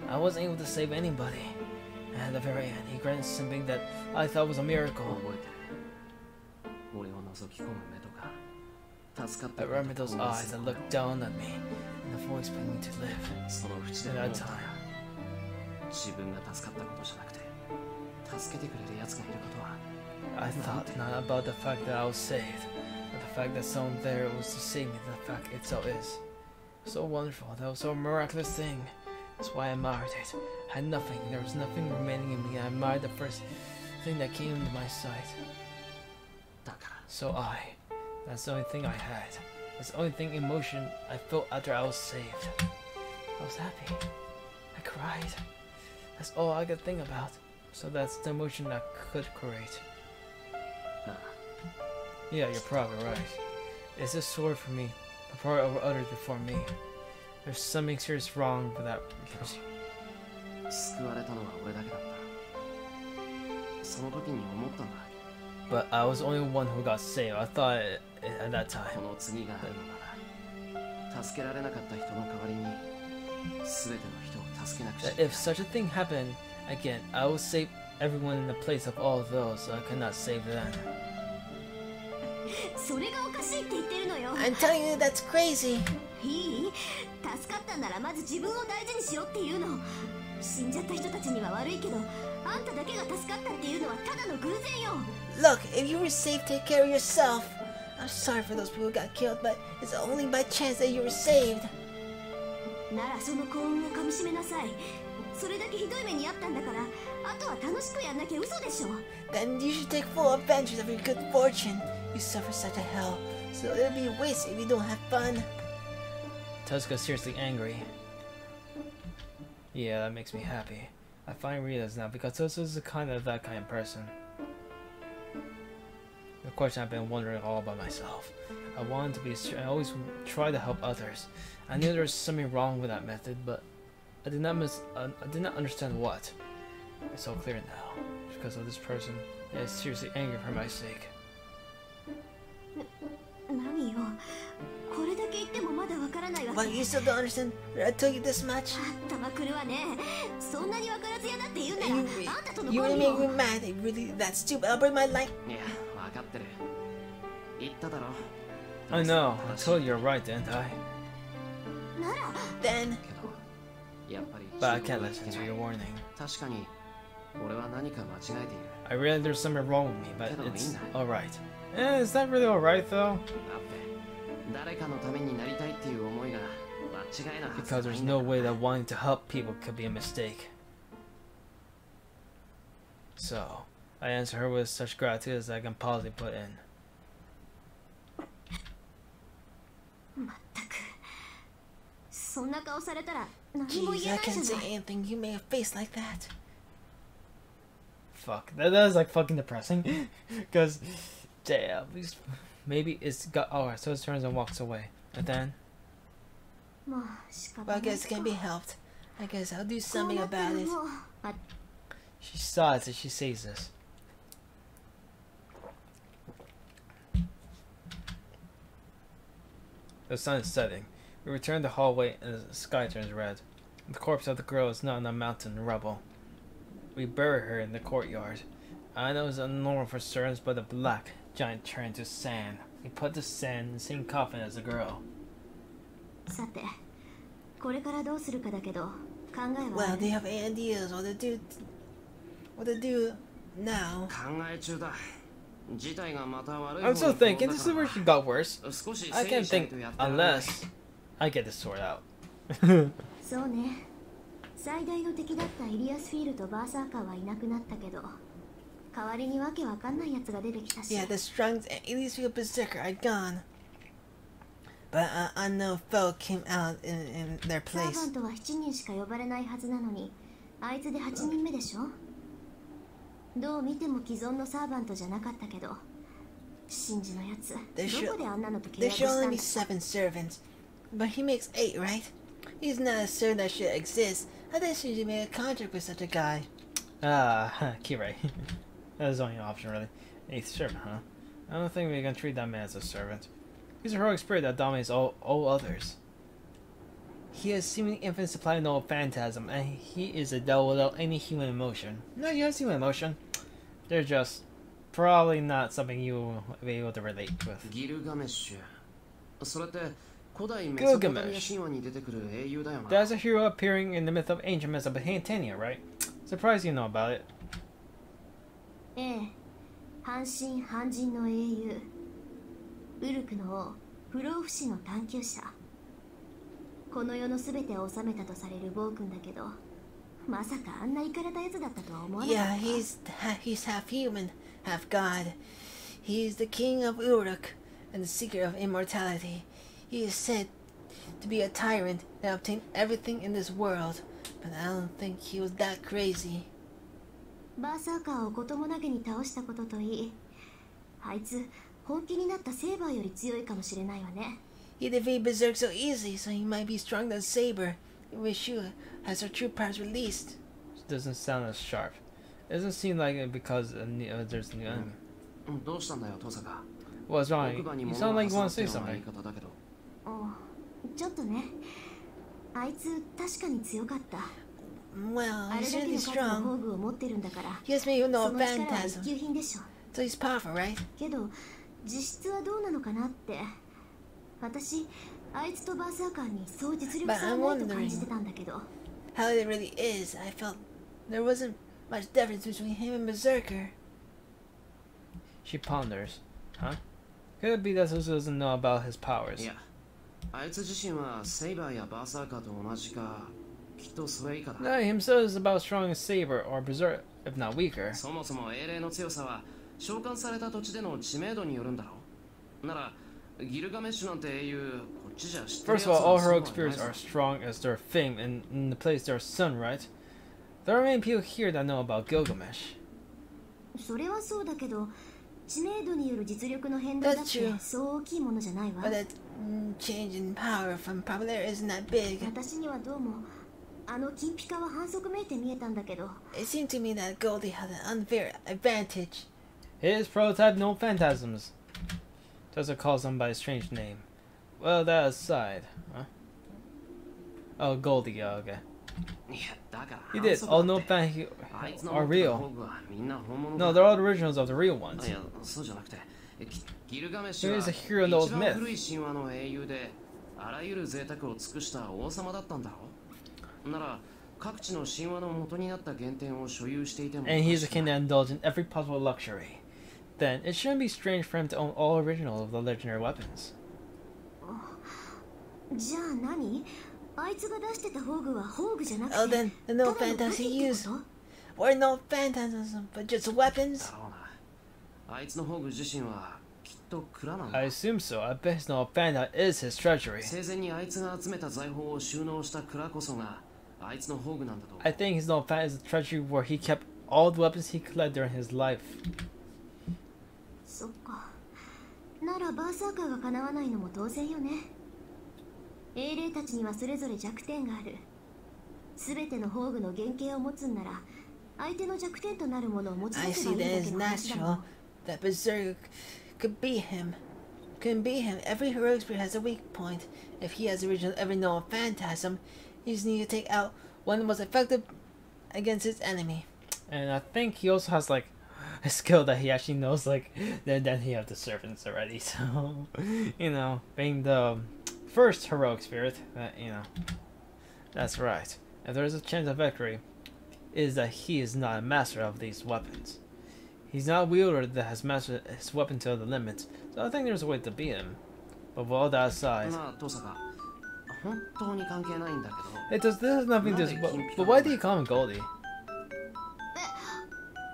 I wasn't able to save anybody. And at the very end, he granted something that I thought was a miracle. 覚えてる。俺を覗き込む目とか、助かった I こと remember と those か思い eyes 出す that こと looked down at me, and the voice begging me to live. その淵で At 思っ that たの time, が自分が助かったことじゃなくて助けてくれる奴がいることは I thought not about the fact that I was saved, but the fact that someone there was to save me. The fact itself is so wonderful. That was so miraculous thing. That's why I admired it. I had nothing. There was nothing remaining in me. I admired the first thing that came into my sight. だから So that's the only thing I had. That's the only thing emotion I felt after I was saved. I was happy. I cried. That's all I could think about. So that's the emotion I could create. なあ Yeah, you're probably right. It's a sword for me, a part over others before me. There's something serious wrong with that person. 救われたのは俺だけだったその時に思ったんだ But I was the only one who got saved. I thought at that こ time. の次があるのなら助けられなかった人の代わりに全ての人を助けなくちゃい That けない if such a thing happened again, I would save everyone in the place of all of those so I could not save them. それがおかしいって言ってるのよ。 I'm telling you, that's crazy. いい？助かったんならまず自分を大事にしろっていうの。死んじゃった人たちには悪いけど、あんただけが助かったっていうのはただの偶然よ。 Look, if you were saved, take care of yourself. I'm sorry for those people who got killed, but it's only by chance that you were saved. ならその幸運をかみしめなさい。それだけひどい目にあったんだから、あとは楽しくやんなきゃ嘘でしょ。 Then you should take full advantage of your good fortune. You suffer such a hell, so it'll be a waste if you don't have fun. Tuska's seriously angry. Yeah, that makes me happy. I finally realize now because Tuska's that kind of person. Of course, I've been wondering all by myself. I always try to help others. I knew there was something wrong with that method, but I did not understand what. It's all clear now. Because of this person that is seriously angry for my sake. 何よ。これだけ言ってもまだわからないわけ。 But you still don't understand that I told you this much? 頭くるわね。そんなにわからずやだって言うなら、 You, あんたとの you コ really ンビ make を me mad. Really, that's stupid. I'll break my leg. いや分かってる言っただろ I know. I told you you're right, didn't I? なら Then, けどやっぱり But I 自 can't 分が listen いけ to ない your warning. 確かに俺は何か間違えている I realize there's something wrong with me, but Pero it's linda. alright. Is that really alright though? だって誰かのためになりたいっていう思いが間違いなはず Because じゃない there's んだ no way that wanting to help people could be a mistake. So, I answer her with such gratitude as I can possibly put in. まったくそんな顔されたら何も Jeez, 言え I ないじ can't ゃ say ない anything. You make a face like that. Fuck. That is like fucking depressing. Because, damn. Maybe it's got. Oh, so it turns and walks away. And then. まあ仕方 Well, な I い guess it か can be helped. I guess I'll do こう something なったら about it. もうあ She sighs as she says this. The sun is setting. We return to the hallway and the sky turns red. The corpse of the girl is not in the mountain rubble. We bury her in the courtyard. I know it's unnormal for servants, but the black giant turned to sand. We put the sand in the same coffin as the girl. さてこれからどうするかだけど考えは Well, あ do you る have any ideas what to do now? 考え中だ。事態がまた悪い I'm still thinking, this is where she got worse. 少し I 整理 can't しない think とやってられない unless I get this sorted out. そうね最大の敵だったイリアスフィールとバーサーカーはいなくなったけど代わりにわけわかんないやつが出てきたし Yeah, the Strungs and Elysfield Berserker are gone. But an unknown foe came out in their サーバ place. ントは7人しか呼ばれないはずなのにあいつで8人目でしょどう見ても既存のサーバントじゃなかったけど真珠のやつ There どこであんなのと契 There 約し should た only ん be だ 7 servants. But he makes 8, right? He's not a servant that should exist. I think she should make a contract with such a guy. Kirei. That is the only option, really. 8th servant, huh? I don't think we can treat that man as a servant. He's a heroic spirit that dominates all others. He has seemingly infinite supply of no phantasm, and he is a devil without any human emotion. No, he has human emotion. They're just probably not something you will be able to relate with. ギルガメッシュ。それって古代メソポタミア神話に出てくる英雄だよな。 That's a hero appearing in the myth of ancient Mesopotamia, right? Surprised you know about it. ええ半神半人の英雄ウルクの王不老不死の探求者この世のすべてを治めたとされる暴君だけどまさかあんなイカれたやつだったとは思わなかった Yeah, he's half human, half god. He's the king of Uruk and the seeker of immortality. He is said to be a tyrant that obtained everything in this world, but I don't think he was that crazy. バーサーカーを子供投げに倒したことといいあいつ本気になったセーバーより強いかもしれないわね He defeated Berserk so easily, so he might be stronger than Saber. Even Shua has her true powers released. Doesn't sound as sharp. It doesn't seem like it because there's new enemy. どうしたんだよ、トサカ。 What's wrong? 奥歯に You 物 sound が like you 挟ま want っ to て say るような言 something. い方だけど。ちょっとねあいつ確かに強かった Well, あれ he's だけ really の数の strong. 宝具を持ってるんだから He has made you そ know の力は phantasm. 一級品でしょ So he's powerful, right? けど実質はどうなのかなって私あいつとバーサーカーにそう実力差はないと感じてたんだけど How it really is, I felt there wasn't much difference between him and Berserker. She ponders. Huh? Could it be that Suzu doesn't know about his powers? いや、あいつ自身はセイバーやバーサーカーと同じか、きっとそれ以下だ。 No, himself is about strong as Saber or Berserk, if not weaker. そもそも英霊の強さは召喚された土地での知名度によるんだろう。ならギルガメッシュなんて英雄こっちじゃ知ってるや First つ of all, は all そうは heroic ない spirits ぞ are strong as their fame, and in the place their sun, right? There are many people here that know about Gilgamesh. それはそうだけど知名度による実力の変動だっ That's て true. そう大きいものじゃないわ But that change in power from popularity isn't that big. 私にはどうもあの金ピカは反則めいて見えたんだけど It seemed to me that Goldie had an unfair advantage. His prototype, no phantasms. Tessa calls him by a strange name. Well, that aside, huh? Oh, Goldie, okay. いや、だから He did. 反 All 則 no だって fan あいつの are 持ってた real. 宝具はみんな本物 No, だ。 they're all the originals of the real い ones. や、そうじゃなくて、ギルガメッシュ He は is a hero in the old 一番 myth. 古い神話の英雄で、あらゆる贅沢を尽くした王様だったんだろう。なら、各地の神話の元になった原点を所有していてもおか And し he's a くない king that indulges in every possible luxury. Then it shouldn't be strange for him to own all original of the legendary weapons. じゃあ何あいつが出してた宝具は宝具じゃなくて Oh, then the no ただの武 phantasm 器 he って used こと were no phantasm, but just weapons. だろうな。あいつの宝具自身はきっ I assume so. I bet his no Fanta is his treasury. 生前にあいつが集めた財宝を収納した蔵こそがあいつの宝具なんだと。 I think his no Fanta is a treasury where he kept all the weapons he collected during his life. そっか。ならバーサーカーが叶わないのも当然よね。英霊たちにはそれぞれ弱点がある。すべての宝具の原型を持つんなら、相手の弱点となるものを持ち I 出せ see ばいい that だけ it's の話だも natural ん。 that Berserk could be him. Couldn't be him. Every heroic spirit has a weak point. If he has the original ever known phantasm, he just needs to take out one of the most effective against his enemy. And I think he also has like a skill that he actually knows like then he have the servants already. So you know, being the first heroic spirit, you know, that's right. If there is a chance of victory, it is that he is not a master of these weapons. He's not a wielder that has mastered his weapon to the limits, so I think there's a way to beat him. But with all that aside, まあ、トサカ、本当に関係ないんだけど。 this has nothing to do. But why do you call him Goldie?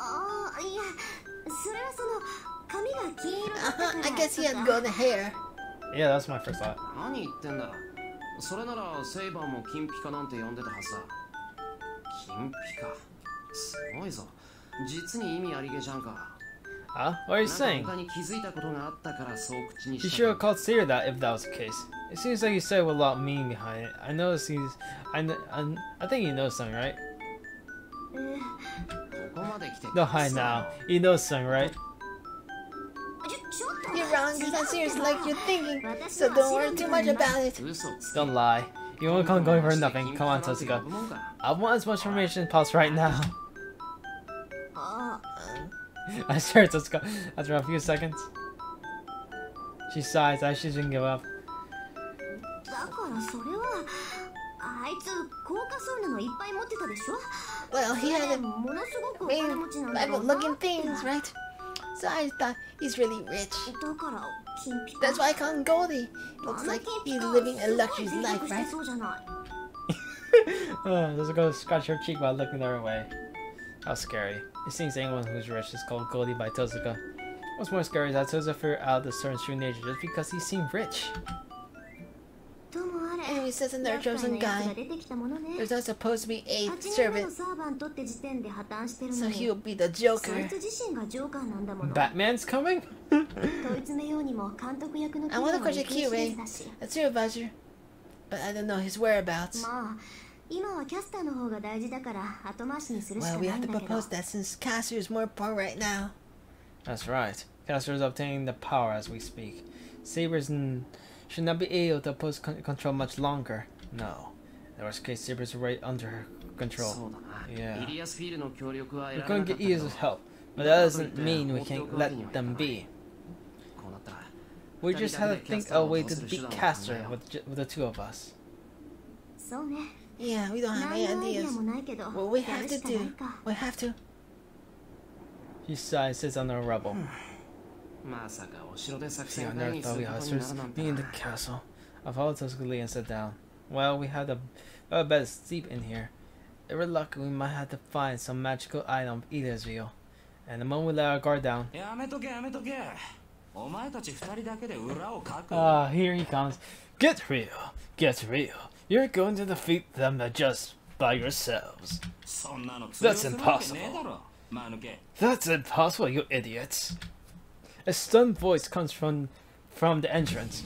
ああ、いや、それはその髪が金色だったから。 I guess he had golden hair. Yeah, that's my first thought. 何言ってんだ。それならセイバーも金ピカなんて呼んでたはずだ。金ピカ、すごいぞ。実に意味ありげじゃんか。 Huh? What are you なんか saying? 他に気づいたことがあったからそう口に You し should た have。called Seer that if that was the case. It seems like you said with a lot of meaning behind it. I noticed I think you know something, right? ここまで来て。 Don't hide now. You know something, right? ちょっと。 You're wrong. It's not serious like you're thinking. So don't worry too much about it. 嘘つけ。 Don't lie. You won't come going for nothing. Come on, Tosuka. I want as much information as possible right now. あ I swear, Tosuka. After a few seconds, she sighs as she doesn't give up. だからそれはあいつ高価そうなのいっぱい持ってたでしょ。 Well, he had ものすごくお mean, 金持ちなんだろうな looking things, right? So I thought he's really rich. だから金ピカ。 That's why I call him Goldie. Looks like he's living a luxurious life, して right? そうじゃない。 Tosuka scratched her cheek while looking their way. How scary. It seems anyone who's rich is called Goldie by Tosuka. What's more scary is that Tosuka figured out the certain true nature just because he seemed rich. ともあれ。 Anyway, says another 厄介 chosen なやつが guy. 出てきたものね。 There's not supposed to be a 8年後 servant, のサーバントって時点で破綻してる so の he に。 will be the そい Joker. つ自身がジョーカーなんだもの。 Batman's coming? 問い詰めようにも監督役の I want to は question 行方知れ Kirei, ずだし。 a supervisor, but I don't know his whereabouts. まあ今はキャスターの方が大事だから後回しにするし Well, か we ない have ん to だけど。 propose that since Caster is more important right now. That's right. Caster is obtaining the power as we speak. Sabers should not be able to oppose control much longer. No. In the worst case, Sabers are right under her そ control. うだな。 Yeah. イリアスフィールの協力は得 We're られ going な to かった get けど Izu's help, but that doesn't mean we can't let them be. こうなったら We just have to think a way to beat Caster with the two of us. そうね。 Yeah, we don't have 何 any のアイディア ideas. もないけど What we や have る to しかない do, か。 we have to. She sighs, sits on the rubble. まさかお城で作 See, I 戦会 never 議す thought る we ことに hustlers なるなんて meet in the castle. I followed Tuscany and sat down. Well, we had a bed to sleep in here. If we're lucky, we might have to find some magical item of Ida's view. And the moment we let our guard down, やめとけやめとけ。お前たち二人だけで裏をかく。 here he comes. Get real, get real. You're going to defeat them just by yourselves. そんなの通用するわけねえだろ。間抜け。 That's impossible, you idiots. A stunned voice comes from the entrance.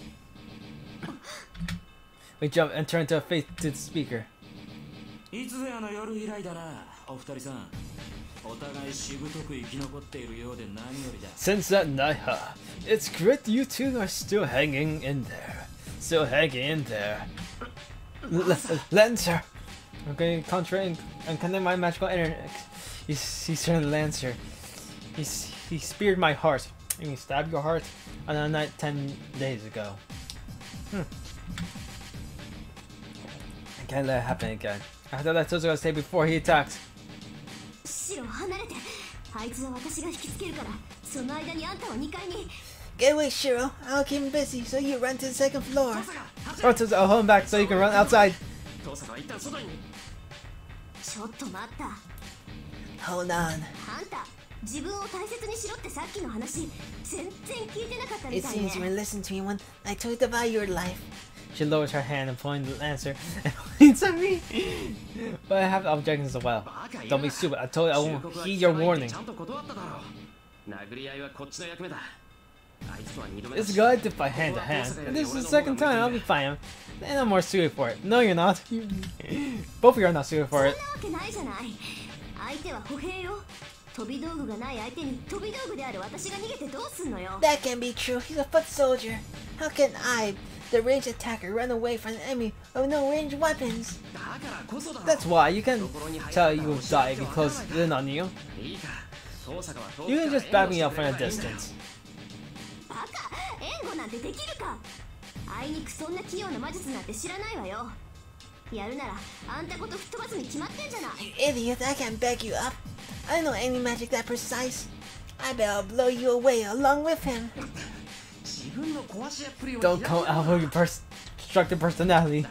We jump and turn to a face to the speaker. いつぞやの夜以来だな、お二人さん。お互いしぶとく生き残っているようで何よりだ。 Since that night, it's great you two are still hanging in there. Still hanging in there. Lancer! Okay, contra and connect my magical internet. He's turned Lancer. He speared my heart. He stabbed your heart on a night 10 days ago. I can't let it happen again. I thought that Tozuka stay before he attacks. シロ離れて。あいつは私が引きつけるから。その間にあんたは2階に。 Get away, Shiro. I'll keep him busy so you run to the second floor. Run to I'll hold him back so you can run outside. トサカは一旦外に。ちょっと待った。 Hold on. あんた自分を大切にしろってさっきの話全然聞いてなかったみ It たいね seems you didn't listen to me when I talked about your life. She lowers her hand and points the Lancer and points at me. But I have objections as well. Don't be stupid. I told you I won't heed your warning. It's good to fight hand to hand. And this is the second time. I'll be fine. And I'm more suited for it. No, you're not. Both of you are not suited for it. そんなわけないじゃない。相手は歩兵よ。飛び道具がない相手に飛び道具である私が逃げてどうすんのよ。 That can't be true. He's a foot soldier. How can I, the ranged attacker, run away from an enemy with no ranged weapons? That's why you can tell you will die if you close in on you. You can just back me up from a distance. バカ、援護なんてできるか。あいにくそんな器用な魔術なんて知らないわよ。やるならあんたこと吹っ飛ばすに決まってんじゃない。 You idiot, I can't back you up. I don't know any magic that precise. I bet I'll blow you away along with him. Don't come out with your destructive personality.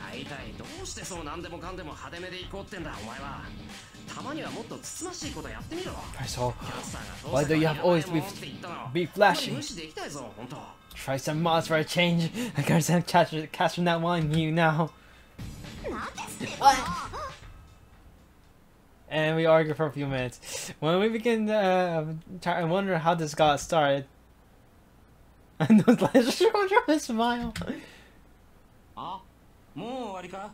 So, why do you have always be flashy? Try some mods for a change. I can't catching that one on you now. And we argue for a few minutes. When we begin, I wonder how this got started. And those lights show a smile. あ、もう終わりか。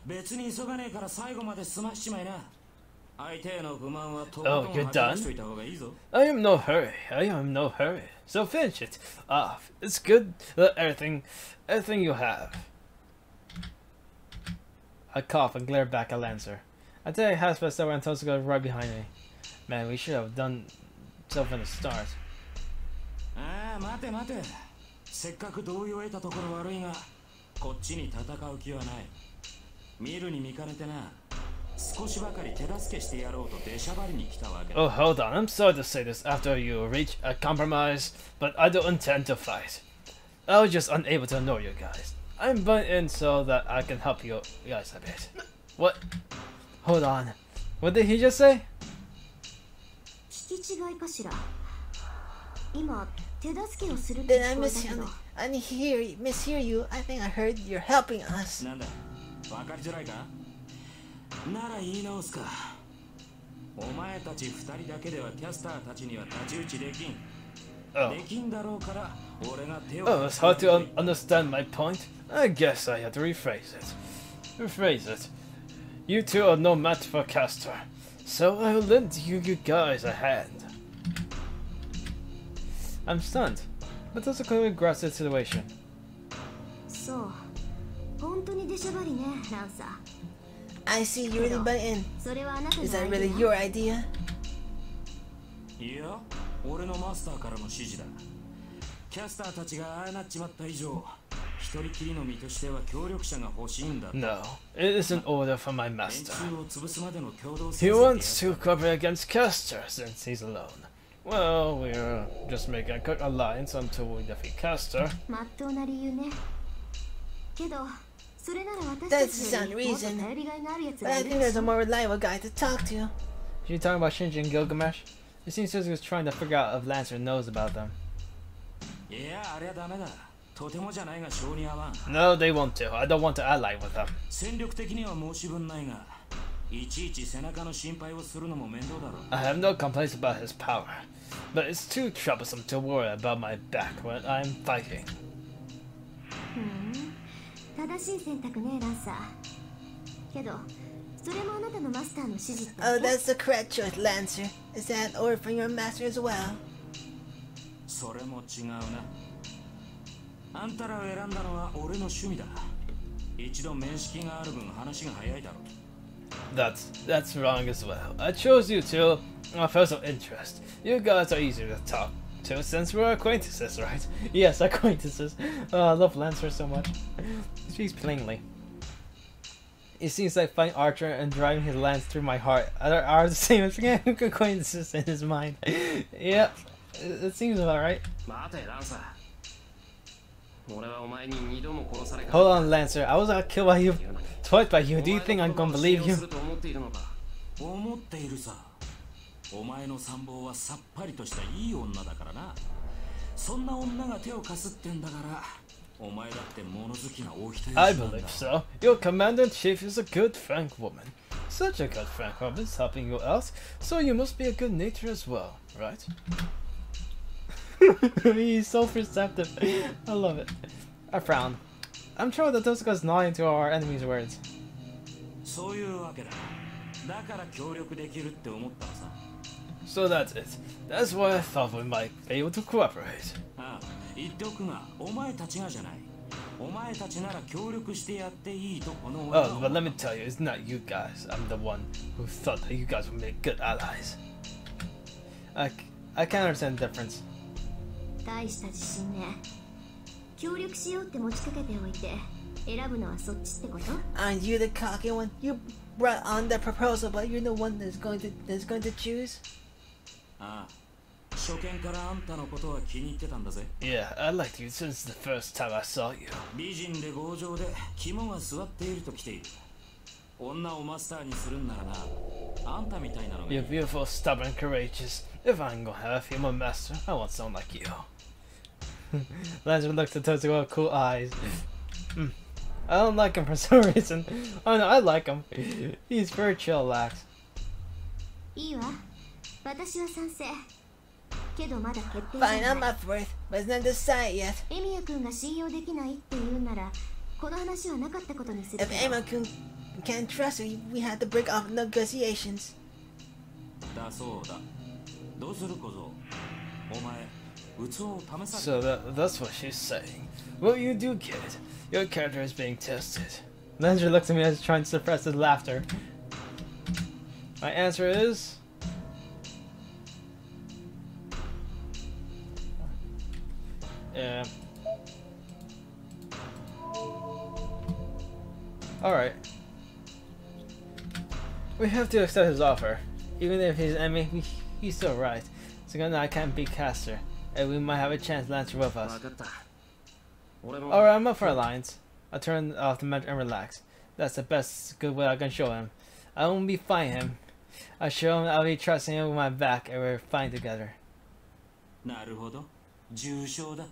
別に急がねえから最後まで済ましちまいな。相手への不満はとことん吐き出しといた方がいいぞ。I am no hurry. I am no hurry. So finish it off. It's good. Everything you have. I cough and glare back at Lancer. I take a half step over and Tosa goes right behind me. Man, we should have done so from the start. ああ、待て待て。せっかく同意を得たところ悪いが、こっちに戦う気はない。見るに見かねてな。少しばかり手助けしてやろうと出しゃばりに来たわけだ。Oh, hold on. I'm sorry to say this after you reach a compromise, but I don't intend to fight. I was just unable to ignore you guys. I'm butt in so that I can help you guys a bit. What? Hold on. What did he just say? 聞き違いかしら。今手助けをするっ Did て I 聞こえたけど。 mishear you? I think I heard you're helping us. なんだ、わかりづらいか。なら言い直すか。お前たち二人だけではキャスターたちには太刀打ちできん。できんだろうから俺が手を。Oh, it's hard to understand my point. I guess I have to rephrase it. Rephrase it. You two are no match for Castor, so I will lend you guys a hand. I'm stunned, but those are clearly grasp the situation. そう、本当に出しゃばりね、ランサー。 I see you really butt in. それはあなたの Is ア that イデ really ア。 your idea? いや、俺のマスターからの指示だ。キャスターたちがああなっちまった以上、一人きりの身としては協力者が欲しいんだ。No, it is an order from my 連 master. 中を潰すまでの共同 He 戦線 wants で to cooperate against Castor since he's alone. Well, we're just making a quick alliance until we defeat Castor. まっとうな理由ね。けど、それなら私 That's た the ちよ sound りもっと reason. 頼りがいのあるやつ But が I いる think で there's し a ょ。 more reliable guy to talk to. You talking about Shinji and Gilgamesh? It seems Suzuki was trying to figure out if Lancer knows about them. いや、あれはダメだ。とてもじゃないが性に合わん。 No, they won't do. I don't want to ally with them. 戦力的には申し分ないが、いちいち背中の心配をするのも面倒だろう。 I have no complaints about his power, but it's too troublesome to worry about my back when I'm fighting. 正しい選択ね、ランサー。けど、それもあなたのマスターの指示って Oh, that's the correct choice, Lancer. Is that an order from your master as well? それも違うな。あんたらを選んだのは俺の趣味だ。一度面識がある分話が早いだろう。That's wrong as well. I chose you two for some interest. You guys are easier to talk to since we're acquaintances, right? Yes, acquaintances. Oh, I love Lancer so much. He speaks plainly. It seems like fighting Archer and driving his lance through my heart are the same as acquaintances in his mind. Yep, it seems about right. Hold on, Lancer. I was killed by you, twice by you. Do you think I'm gonna believe you? 思っているさ。お前の参謀はさっぱりとしたいい女だからな。そんな女が手を貸すってんだから、お前だって物好きなお人よしなんだ。 I believe so. Your commander-in-chief is a good, frank woman. Such a good frank woman is helping you out, so you must be a good nature as well, right? He's so perceptive. I love it. I frown. I'm sure that Tosuka's nodding to our enemy's words. そういうわけだ。だから協力できるって思ったのさ。So that's it. That's why I thought we might be able to cooperate. ああ、言っておくが、お前たちがじゃない。お前たちなら協力してやっていいとこの俺は。 Oh, but let me tell you, it's not you guys. I'm the one who thought that you guys would make good allies. I can't understand the difference. 大した自信ね。協力しようって持ちかけておいて、選ぶのはそっちってこと？ Aren't you the cocky one? You brought on the proposal, but you're the one that's going to choose? ああ、初見からあんたのことは気に入ってたんだぜ。 Yeah, I liked you since the first time I saw you. 美人で強情で肝が据わっていると来ている。女をマスターにするんならな、あんたみたいなのが。 You're beautiful, stubborn, courageous. If I'm gonna have a female master, I want someone like you. Lancer looks at Tozuko with cool eyes. I don't like him for some reason. Oh no, I like him. He's very chill, lax. いいわ。私は賛成。けどまだ決定じゃ Fine, ない。 I'm up for it, but it's not decided yet. エミヤ君が信用できないって言うなら、この話はなかったことにする If けど。 Emma-kun can't trust her, we have to break off negotiations. だそうだ。どうする小僧。お前、器を試さ So that's what she's saying. What you do, kid? Your character is being tested. Lancer looks at me as trying to suppress his laughter. My answer is... Yeah. Alright. We have to accept his offer. Even if he's enemy, he's still right. So now I can't beat Caster, and we might have a chance to Lancer with us. 分かった。俺も Alright, I'm up for alliance. I'll turn off the match and relax. That's the best good way I can show him. I won't be fighting him. I'll show him I'll be trusting him with my back and we're fine together. なるほど。重傷だ。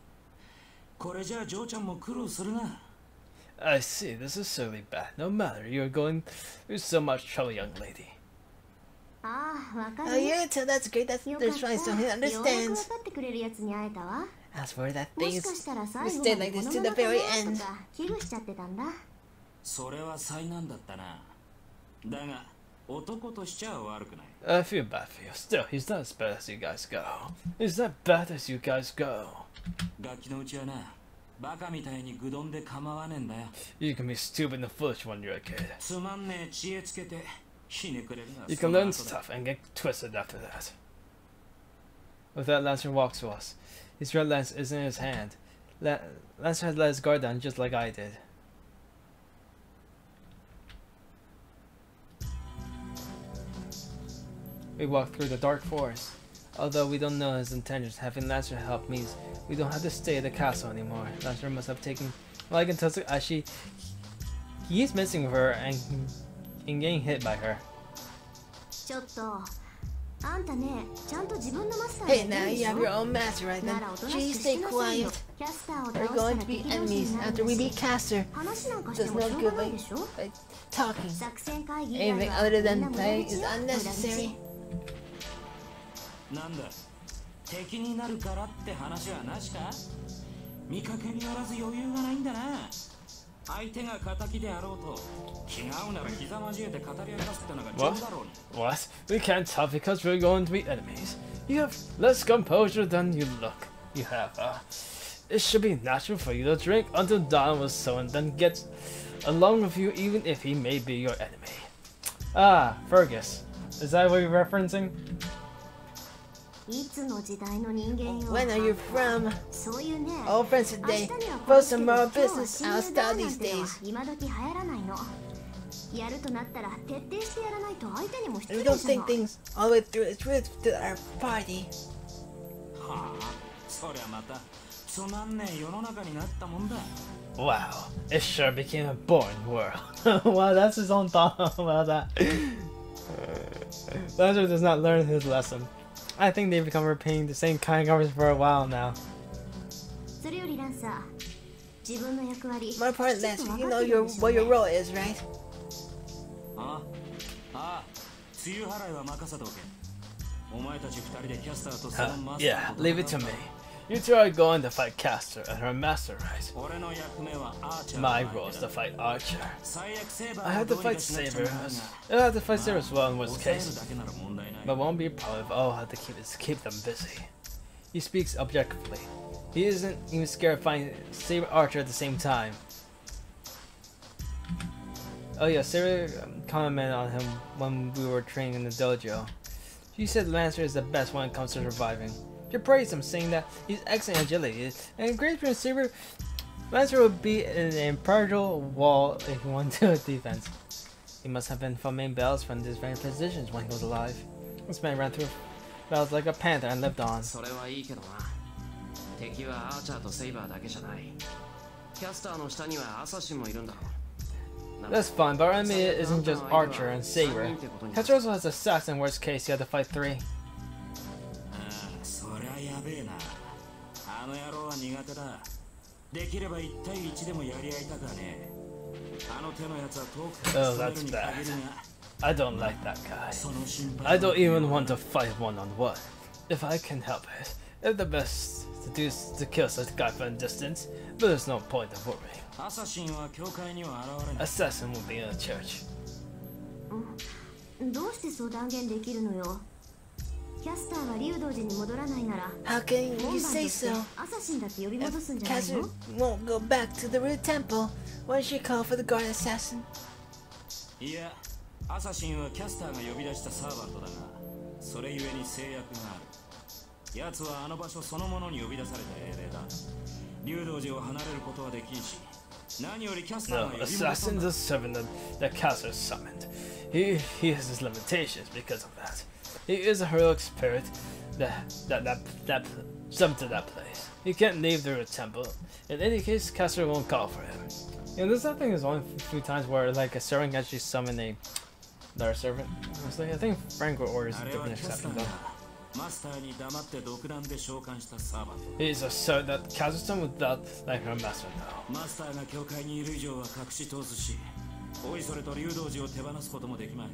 これじゃあジョーちゃんも苦労するな。I see, this is certainly bad. No matter, you're going through so much trouble, young lady. ああ、わか Oh る。 yeah, so that's great. That's よかっ there's た。 trying よ so う he やく understands. 分かってくれるやつに会えたわ。 As for that も thing, しかしたら最 we 後 stayed ま like で this こ to の the まま very ね end. とか危惧しちゃってたんだ。それは災難だったな。だが、男としちゃ悪くない。I feel bad for you. Still, he's not as bad as you guys go. He's not bad as you guys go. ガキのうちはな、バカみたいに愚鈍で構わねえんだよ。You can be stupid and foolish when you're a kid. つまんねえ知恵つけて、ひねくれるな。 You そ can の learn 後だ。 stuff and get twisted after that. With that, Lancer walks to us. His red lance is in his hand. Lancer has let his guard down just like I did. We walk through the dark forest. Although we don't know his intentions, having Lancer help means we don't have to stay at the castle anymore. Lancer must have taken liking to Ashi. He's missing her and getting hit by her. ちょっと、あんたね、ちゃんと自分のマスター Hey, が now いるで you し have ょ your own master right な now. らおとなし Please くし stay なさいよ quiet. キャスターを We're 倒した going ら to be 敵同士 enemies になる after ん we だ beat し Caster. 話なんかして There's もし no ょう good がないでしょ like talking. 作戦会議以外 Anything は other みん than な無駄 playing is 口よ unnecessary. なんだ、敵になるからって話はなしか。見かけによらず余裕がないんだな。相手が敵であろうと、気が合うなら膝交えて語り明かすってのが上だろうに。 What? We can't talk because we're going to be enemies. You have less composure than you look. You have, It should be natural for you to drink until dawn with someone, then get along with you even if he may be your enemy. Ah, Fergus. Is that what you're referencing? いつの時代の人間よ When are you from? そういうね All friends 明 today. 日には For 殺すけ some ど more 今日は business 親 I'll 友 start だな these んてのは days. 今時流行らないのやるとなったら徹底してやらないと相手にも失 We 礼 don't じゃ think ない things all the way through. It's rude to our party. はあ、そりゃまたつまんねえ世の中になったもんだ。 Wow, it sure became a boring world. Wow, that's his own thought about that. Lancer does not learn his lesson. I think they've become repeating the same kind of conversation for a while now. それよりランサー、自分の役割 My part, きちっと Lancer, 分 you かっ know てる your でしょう what ね your role is, right? ああ、梅雨払いは任せておけ。お前たち二人でキャスターとそのマスタ Yeah, ーと leave it to me. You two are going to fight Caster and her master, right? 俺の役目はアーチャー My role is to fight Archer. 最悪セーバ I ー have to がどうに fight かしなくちゃ Saber. ならんが I'll have to fight Saber as well in worst 抑える case. だけなら問題ない But won't be a problem if all I have to keep them busy. He speaks objectively. He isn't even scared of fighting Saber Archer at the same time. Oh yeah, Saber commented on him when we were training in the dojo. She said Lancer is the best when it comes to surviving. She praised him, saying that he's excellent in agility, and in Great Prince Saber, Lancer would be an impenetrable wall if he wanted to defense. He must have been filming battles from these very positions when he was alive. This man ran through battles like a panther and lived on. それはいいけどな。敵はアーチャーとセイバーだけじゃない。キャスターの下にはアサシンもいるんだろう。 That's fine, but our enemy isn't just Archer and Saber. Catcher also has Assassin, worst case, you have to fight 3. そりゃやべえな。あの野郎は苦手だ。できれば1対1でもやり合いたかね。あの手のやつは遠くから Oh, 仕留め that's るに bad. 限るが、 I don't like that guy. その心配 I don't even want to fight one-on-one. If I can help it, if the best to do is to kill such guy from a distance, but there's no point of worrying. アサシンは教会には現れない。 Assassin will be in the church. どうしてそう断言できるのよ。キャスターが竜道寺に戻らないなら How can 門 you 番 say として so? アサシンだって呼び If 戻すんじゃない Caster の？ won't go back to the root temple, why don't she call for the guard assassin? いや、アサシンはキャスターが呼び出したサーバントだが、それゆえに制約がある。奴はあの場所そのものに呼び出された英霊だ。竜道寺を離れることはできんし、何よりキャスター No, が呼び戻す Assassin んだ。 is serving the Caster summoned. He has his limitations because of that. He is a heroic spirit that summoned to that place. He can't leave the root temple. In any case, Caster won't call for him. And this, I think, is one of the few times where like a servant actually summoned another servant. Honestly, I think Franco orders a あれは different キャスタ exception ーが though. マスターに黙って独断で召喚したサーバント。 He's a servant that Caster summoned without like her master now. マスターが教会にいる以上は隠し通すし、おいそれと竜道寺を手放すこともできまい。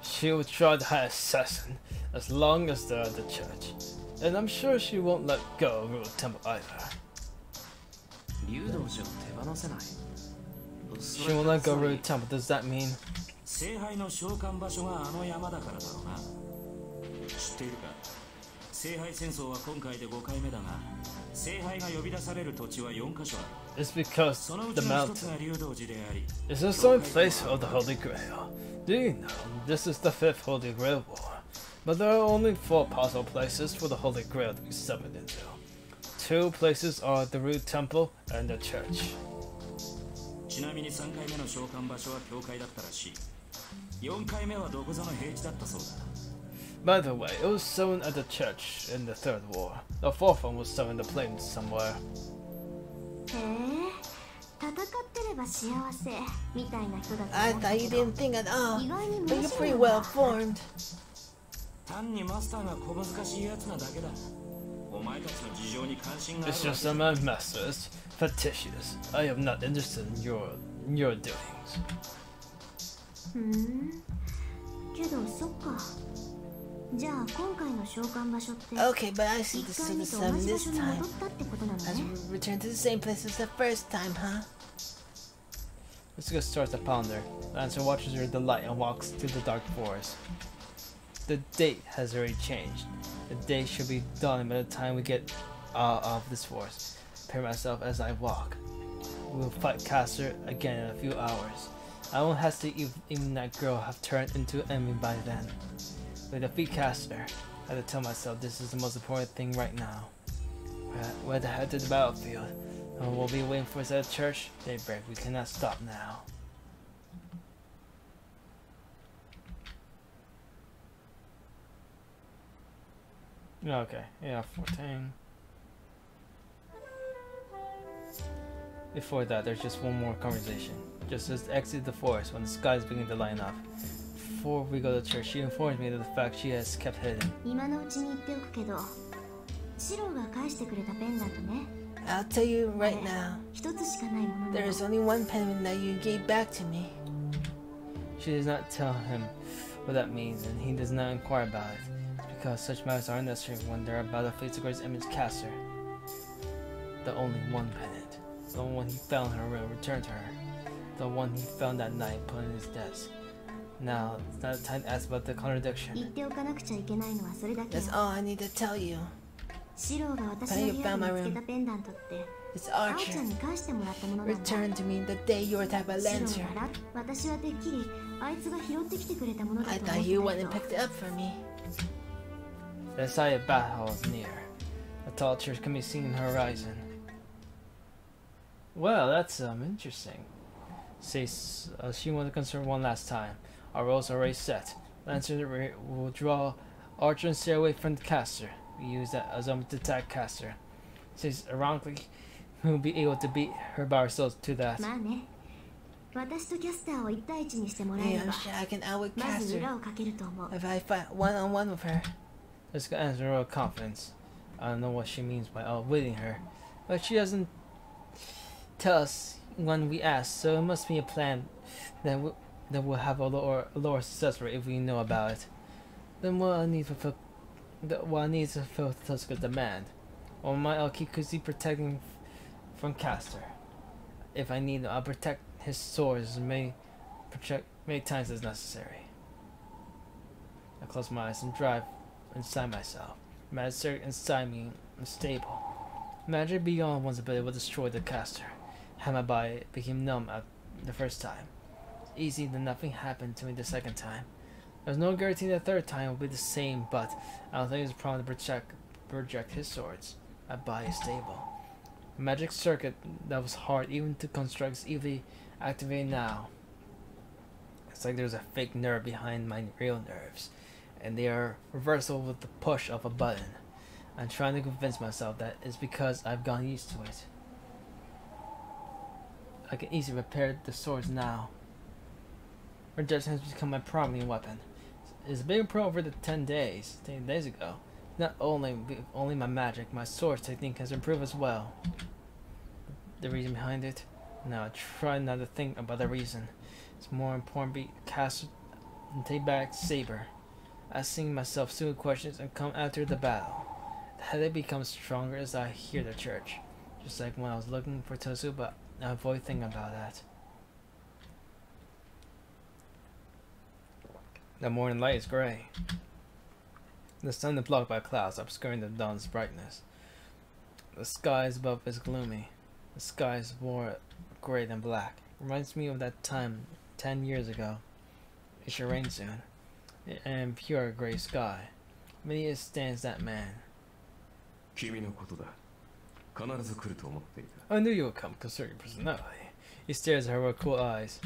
She will try to hide Assassin as long as they're at the church. And I'm sure she won't let go of Root Temple either. 竜道寺を手放せない。 She won't let go of Root Temple. Does that mean 聖杯の召喚場所があの山だからだろうな。知っているか？聖杯戦争は今回で5回目だが、聖杯が呼び出される土地は4カ所ある。 it's because そのう the ちの一つ mountain が竜道寺であり、 is the sole place of the Holy Grail? Do you know this is the 5th Holy Grail War? But there are only 4 possible places for the Holy Grail to be summoned into. 2 places are the Root Temple and the church. ちなみに3回目の召喚場所は教会だったらしい。4回目はどこぞの平地だったそうだ。 By the way, it was summoned at the church in the 3rd war. The 4th one was summoned in the plains somewhere. へえ、戦ってれば幸せみたいな人だと I 思った thought け you ど didn't think at all, 意外に but 無 you're 視 pretty なん well だ。 formed. 単にマスターが小難しいやつなだけだ。お前たちの事情に関心がある It's わ just け that my master is fictitious. I am not interested in your doings. ふん。けどそっか。じゃあ今回の召喚場所って Okay, but I see 1 the 回目 Super と同 Summon じ場 this 所に time. 戻ったってことなの Has ね。 returned to the same place as the first time, huh? Let's go start the pounder. Lancer watches her delight and walks to the dark forest. The date has already changed. The day should be dawning by the time we get out of this forest. Prepare myself as I walk. We will fight Caster again in a few hours. I won't hesitate even that girl have turned into an enemy by then. We defeat Caster. I have to tell myself this is the most important thing right now. We're to head to the battlefield. And we'll be waiting for us at church. Daybreak. We cannot stop now. Okay, yeah, 14. Before that, there's just one more conversation. Just as exit the forest when the sky is beginning to line up. before we go to church, she informs me of the fact she has kept hidden. 今のうちに言っておくけど、シロが返してくれたペンダントね。 I'll tell you right now. 一つしかないものな There の。 is only one pendant that you gave back to me. She does not tell him what that means, and he does not inquire about it. It's because such matters are unnecessary when they're about to face the greatest image caster. The only one pendant. The one he found in her room returned to her. The one he found that night put in his desk. Now, it's not time to ask about the 言 contradiction. っておかなくちゃいけないのはそれだけよ。 That's all I need to tell you. シロが私の部屋に見つけたペンダントって、 It's アオちゃ Archer. んに返してもらったものなんだ。 Returned to me the day you were type of シロ lantern. なら私はてっきりあいつが拾ってきてくれたものだ I と思 thought って you た went け and ど。 picked it up for me. The decided battle is near. A tall church can be seen in the horizon. Well, that's interesting. Says she wants to consider one last time. Our roles are already set. Lancer will draw Archer and stay away from the caster. We use that as to attack caster. Says ironically, we will be able to beat her by ourselves to that. まあね。私とキャスターを一対一にしてもらえ Hey, れ I'm ば、 sure I can outwit まず Caster 裏をかけると思う。 if I fight one on one with her. Let's go answer her confidence. I don't know what she means by outwitting her, but she doesn't tell us when we ask, so it must be a plan that will have a lower success rate if we know about it. Then what I need to fulfill Tuska's demand. Or might I'll keep Kuzi protecting from Caster. If I need, I'll protect his swords as many times as necessary. I close my eyes and drive inside myself. Magic inside me unstable. Magic beyond one's ability will destroy the caster. How my body became numb at the first time. It's easy that nothing happened to me the second time. There's no guarantee the third time will be the same, but I don't think it's a problem to project his swords. My body is stable. A magic circuit that was hard even to construct is easily activated now. It's like there's a fake nerve behind my real nerves, and they are reversible with the push of a button. I'm trying to convince myself that it's because I've gotten used to it. I can easily repair the swords now. Rejection has become my primary weapon. It's a big pro over the 10 days ago. Not only my magic, my sword technique has improved as well. The reason behind it? Now I try not to think about the reason. It's more important to be cast and take back Saber. Asking myself stupid questions and come after the battle. The headache becomes stronger as I hear the church. Just like when I was looking for Tosu, but I avoid thinking about that. The morning light is gray. The sun is blocked by clouds obscuring the dawn's brightness. The skies above is gloomy. The sky is more gray than black. Reminds me of that time 10 years ago. It should rain soon. And pure gray sky. Many it stands that man. 君のことだ。必ず来ると思っていた。 I knew you would come, considering your personality. He stares at her with cool eyes.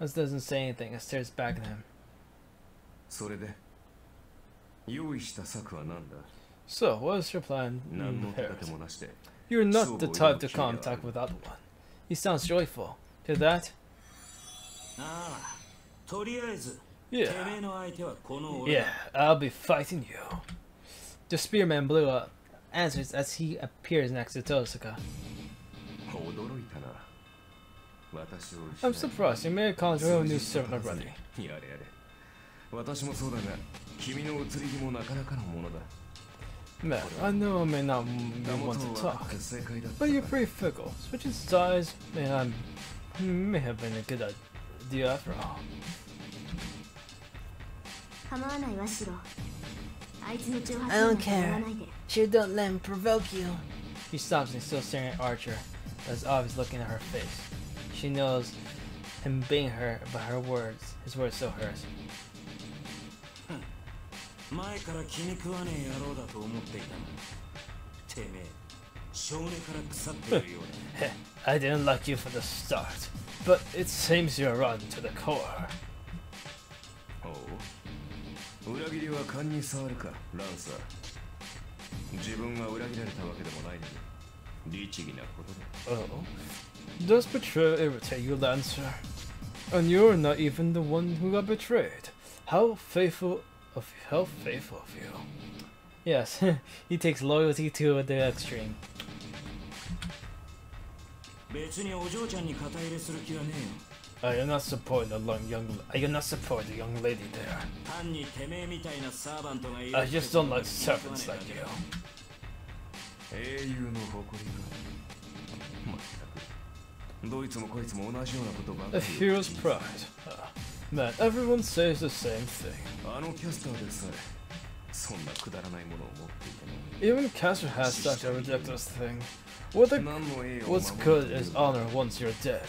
Us doesn't say anything and stares back at him. それで、用意した策は何だ？ So, what is your plan? 何の手 Paris? 立てもなしで。 You're not the type to contact without one. He sounds joyful. To that? ああ、とりあえず、 Yeah. てめえの相手はこの俺 Yeah, だ。 I'll be fighting you. The spearman blew up, answers as he appears next to Tosuka. 驚いたな。私を I'm surprised you made a contact with a new servant already. やれやれ。私もそうだが、君の移り気もなかなかのものだ。 Man, I know I may not だも want と to 分か talk, って正解だった but you're pretty fickle. Switching sides may have been a good idea after all. 構わないわシロ。あいつの挑発 I なん don't か言わ care. ないで。 Sure, don't let him provoke you. He stops and is still staring at Archer, but is obviously looking at her face. She knows him being her, but his words still hurt. 前から気に食わねえ野郎だと思っていたの。てめえ、少年から腐っているようだ。 I didn't like you for the start, but it seems you're rotten to the core. おう、裏切りは勘に触るか、ランサー。自分が裏切られたわけでもないのに、律儀なことだ。 Oh, does betrayal irritate you, Lancer? And you're not even the one who got betrayed. How faithful of you. Yes, he takes loyalty to the extreme. 別にお嬢ちゃんに肩入れする気はねえよ。I am not supporting the young lady there. 単にてめえみたいなサーバントがいる。I just don't like servants like you. 英雄の誇りが。まったく。どいつもこいつも同じようなことばか A り。 hero's pride. Man, everyone says the same thing. あのキャスターでさえ、そんなくだらないものを持っていたの。 Even Caster has such a ridiculous thing. What's good is honor once you're dead.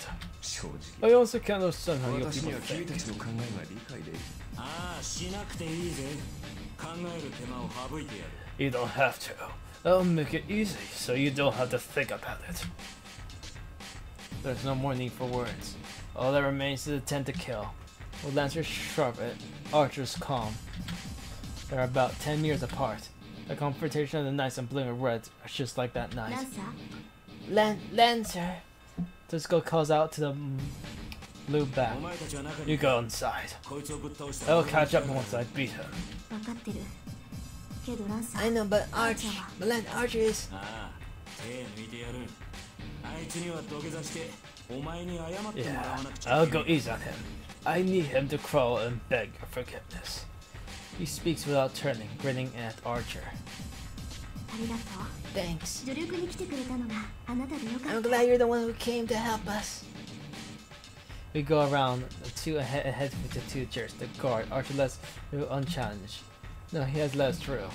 正 I 直。 also can't understand how you 私 people には君 think. たちの考えが理解できる。ああ、しなくていいぜ。考える手間を省いてやる。 You don't have to. That'll make it easy, so you don't have to think about it. There's no more need for words. All that remains is attempt to kill. With Lancer's sharp, Archer's calm. They're about 10 years apart. The confrontation of the knights in blue and red are just like that ラ night. ンサー Lancer. Tsuko calls out to the blue bat. お前たちは中 You に go inside. こいつをぶっ倒した。 I will catch up once I beat him. 分かってるけどランサ I ー know, but Archer is. ああ、手抜いてやる。あいつには土下座してお前に謝ってもら Yeah, わなくちゃ I'll いけ go ない。 easy on him. I need him to crawl and beg your forgiveness. He speaks without turning, grinning at Archer. ありがとう Thanks. 助力に来てくれたのがあなたでよか I'm った glad you're the one who came to help us. We go around to head to two chairs. The guard, Archer lets through unchallenged. No, he has let us through.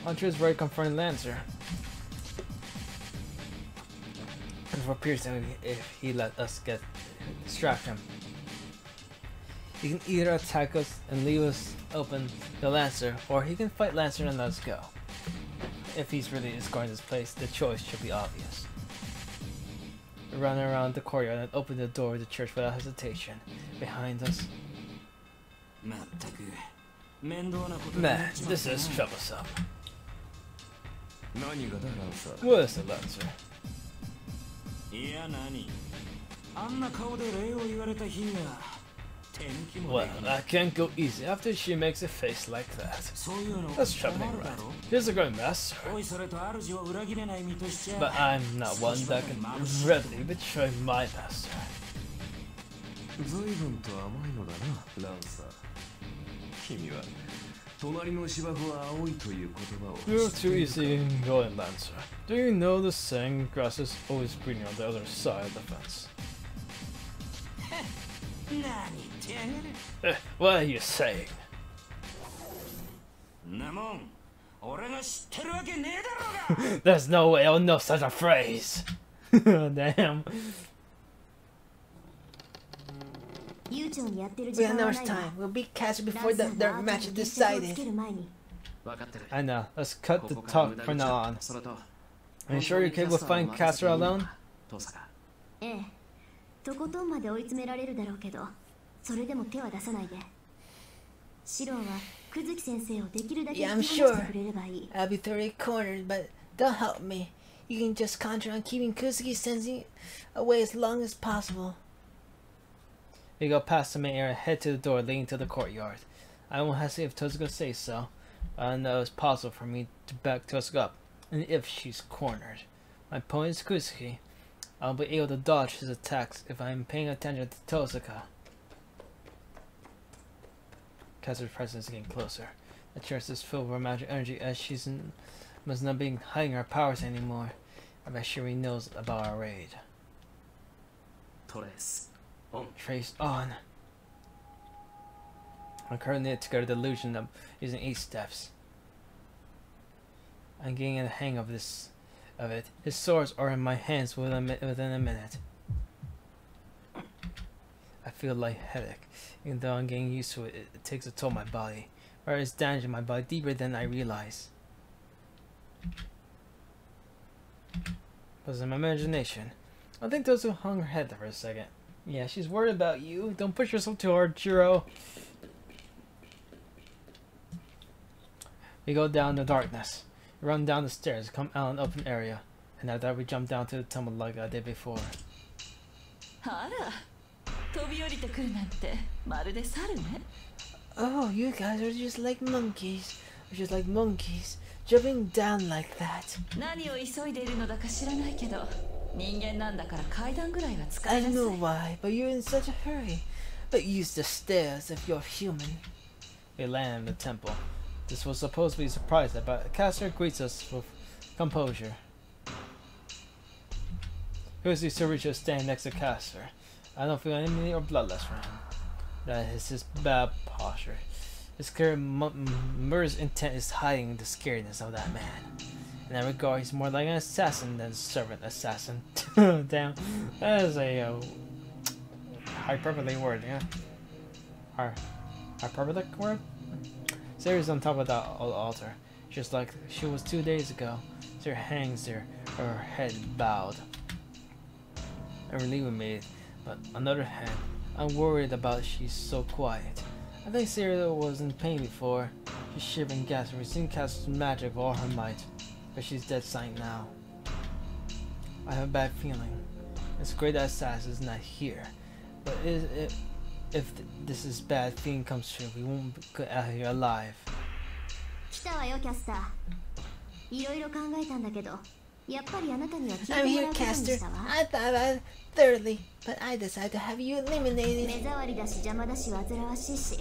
Archer is very confronting Lancer. It appears that if he let us distract him. He can either attack us and leave us open to Lancer, or he can fight Lancer and let us go. If he's really escorting this place, the choice should be obvious. We run around the courtyard and open the door of the church without hesitation. Behind us. まったく面倒なことにな Man, っちまった this な is troublesome. 何がだランサー。 What is the Lancer? いや何あんな顔で礼を言われた日には手抜きも Well, できない I can't go easy after she makes a face like that. そういうの That's 困 troubling, るだ right? ろ Here's a great master. おいそれと主を裏切れない身としちゃ But I'm not one that can readily betray my master. 随分と甘いのだな、ランサー。君は隣の芝生は青いという言葉を You're 知って too いるか easy going, Lancer. Do you know the saying, grass is always greener on the other side of the fence? 何言ってやがる What are you saying? なもん俺が知ってるわけねえだろうが There's no way I'll know such a phrase. Damn. 悠長にやってる We 時 have 間 no は much ないわ time. We'll beat Caster ラ before ンサ the ー their が match 後 is で決着をつ decided. ける前に分かってる I know. Let's cut こ the こから talk 無駄 from 口 now だ on. それと Are you sure you're capable of fighting Caster alone? 遠さがええとことんまで追い詰められるだろうけどそれでも手は出さないでシロンは久月先生をできるだけ Yeah, 引 I'm き離して sure. くれればいい I'll be thoroughly cornered, but they'll help me. You can just concentrate on keeping Kusugi Sensei away as long as possible. We go past the main area, head to the door leading to the courtyard. I won't hesitate if Tozuka says so. I know it's possible for me to back Tozuka up, and if she's cornered. My opponent is Kusugi. I'll be able to dodge his attacks if I'm paying attention to Tozuka. Caster's presence is getting closer. The church is filled with magic energy as must not be hiding her powers anymore. I bet she already knows about our raid. トレースオン Trace on. I'm currently together the illusion of using 8 steps. I'm getting the hang of it. His swords are in my hands within a minute. I feel lightheaded. Even though I'm getting used to it, it takes a toll on my body. Or it's damaging my body deeper than I realize. Was it my imagination? I think those who hung her head there for a second. Yeah, she's worried about you. Don't push yourself too hard, Jiro. We go down the darkness. We run down the stairs, come out an open area. And after that we jump down to the tunnel like I did before. あら飛び降りてくるなんてまるで猿ね Oh, you guys are just like monkeys. Just like monkeys. Jumping down like that. 何を急いでいるのだか知らないけど、人間なんだから階段ぐらいは使 I いなさ know い。 why, but you're in such a hurry. But use the stairs if you're human. We land in the temple. This was supposed to be a surprise, but Caster greets us with composure. Here's the Sarisha standing next to Caster. I don't feel enemy or bloodlust for him. That is his bad posture. His clear murderous intent is hiding the scariness of that man. In that regard, he's more like an assassin than a servant assassin. Damn, that is a hyperbole word, yeah? Hyperbolic word? Sarah's on top of the altar, just like she was 2 days ago. Sarah hangs there, her head bowed. I'm relieved me, but on the other hand, I'm worried about she's so quiet. I think Sarah was in pain before. She's shivering, gasping, receiving Caster's magic with all her might, but she's dead silent now. I have a bad feeling. It's great that Assassin is not here, but if this is bad feeling comes true, we won't get out of here alive. 来たわよキャスター。いろいろ考えたんだけど、やっぱりあなたには聞いて I'm も here, らうことに Caster. したわ。 I thought about it thoroughly, but I decided to have you 目 eliminated. 障りだし邪魔だし煩わしいし、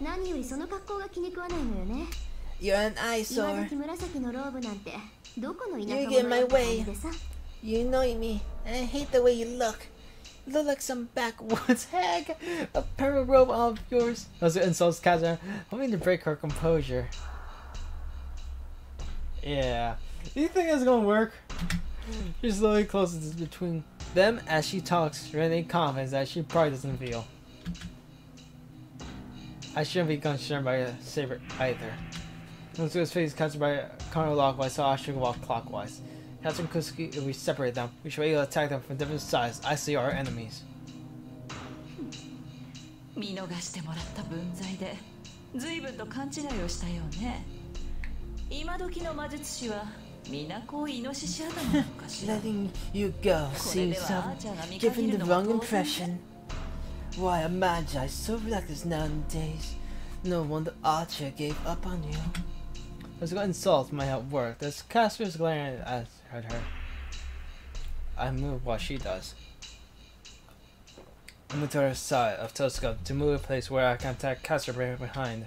何よりその格好が気に食わないのよね。 You're an 今 eyesore. 時紫のローブなんてどこの田舎 You 者 get my よって感 way. じでさ。 You annoy me, and I hate the way you look. You look like some backwoods hag. A pair of robe of yours. Those insults, Caster. Hoping to break her composure. Yeah. Do you think it's gonna work? She slowly closes between them as she talks, radiating confidence that she probably doesn't feel. I shouldn't be concerned by a saber either. Once his face catches by counterclockwise, so I should walk clockwise. Caster and Kusuki, if we separate them, we should be able to attack them from different sides. I see our enemies. 見逃してもらった分際で、随分と勘違いをしたようね。今時の魔術師は皆こうイノシシ頭なのかしら。 Letting you go seems to have given the wrong impression. Why, a magi so reckless nowadays. No wonder Archer gave up on you. Those insults might have worked. As Caster is glaring at her, I move while she does. I move to her side of Tosca to move a place where I can attack Caster right behind.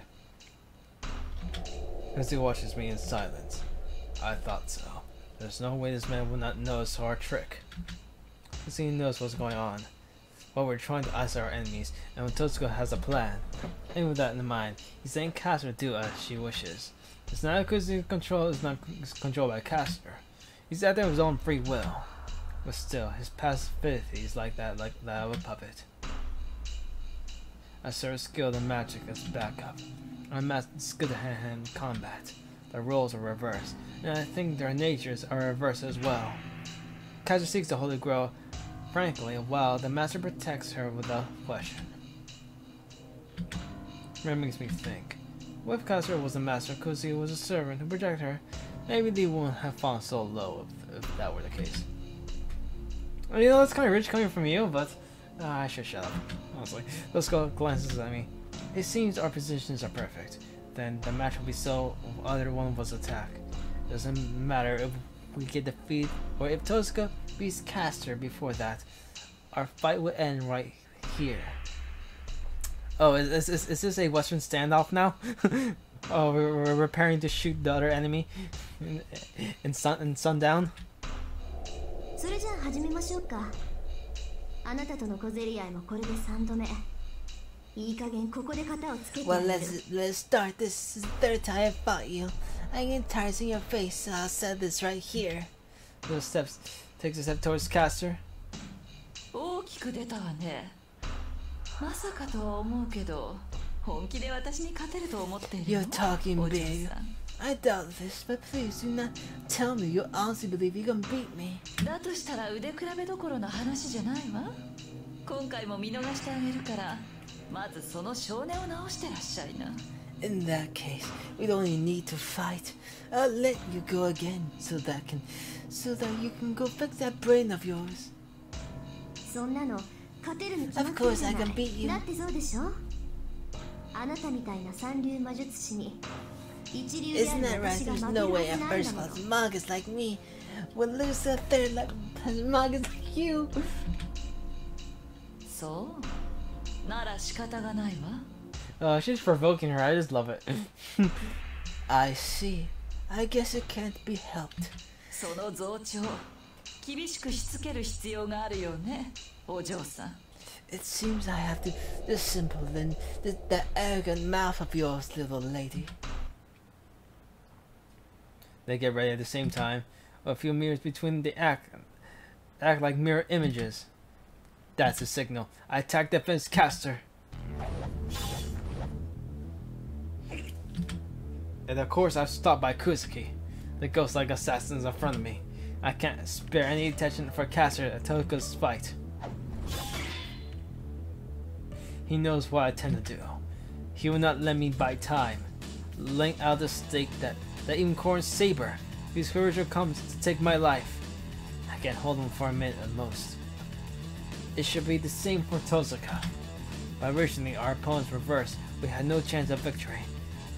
As he watches me in silence. I thought so. There's no way this man would not notice our trick. Because he knows what's going on. But we're trying to isolate our enemies, and when Tosca has a plan. And with that in mind, he's saying Caster do as she wishes. It's not because his control is not controlled by Caster. He's acting of his own free will. But still, his passivity is like that of a puppet. I serve skill and magic as backup. I'm as good at hand-to-hand combat. Their roles are reversed, and I think their natures are reversed as well. Caster seeks the Holy Grail, frankly, while the Master protects her without question. It makes me think. What if Caster was a master because he was a servant who protected her? Maybe they wouldn't have fallen so low if that were the case. Well, you know, it's kind of rich coming from you, but I should shut up, honestly. Let's go glances at me. It seems our positions are perfect. Then the match will be so either one of us attack. It doesn't matter if we get defeated or if Tosca beats Caster before that. Our fight will end right here. Oh, is this a Western standoff now? Oh, we're preparing to shoot the other enemy in sundown? それじゃあ始めましょうか。あなたとの小競り合いもこれで3度目。いい加減ここで型をつけてあ Well, げる。 let's start. This is the third time I fought you. I get tired seeing your face, so I'll set this right here. Little steps takes a step towards Caster. 大きく出たわね。まさかとは思うけど、本気で私に勝てると思っているの？ You're talking お嬢 big. さん。 I doubt this, but please do not tell me you honestly believe you can beat me. だとしたら腕比べどころの話じゃないわ。今回も見逃してあげるから、まずその少年を直してらっしゃいな。 In that case, we don't even need to fight. I'll let you go again, so that you can go fix that brain of yours. そんなの勝てるに決まって Of る course じゃ I ない。 can beat you. だってそうでしょ。ああなたみたいな三流魔術師に一流であ Isn't る that right? 私が There's 負け no るは way ず a ないん first だも class の。 magus like me would lose to a third class magus like you. そうなら仕方がないわ。 She's provoking her. I just love it. I see. I guess it can't be helped. その増長厳しくしつける必要があるよね、お嬢さん。 It seems I have to discipline the arrogant mouth of yours, little lady. They get ready at the same time. A few mirrors between the act like mirror images. That's a signal. I attack defense caster. And of course I'm stopped by Kuzuki. The ghost-like assassins in front of me. I can't spare any attention for caster at Toko's fight. He knows what I tend to do. He will not let me buy time. Laying out the stake that even Corn's saber, whose courier comes to take my life. I can hold him for a minute at most. It should be the same for Tozuka. By originally our opponents reversed, we had no chance of victory.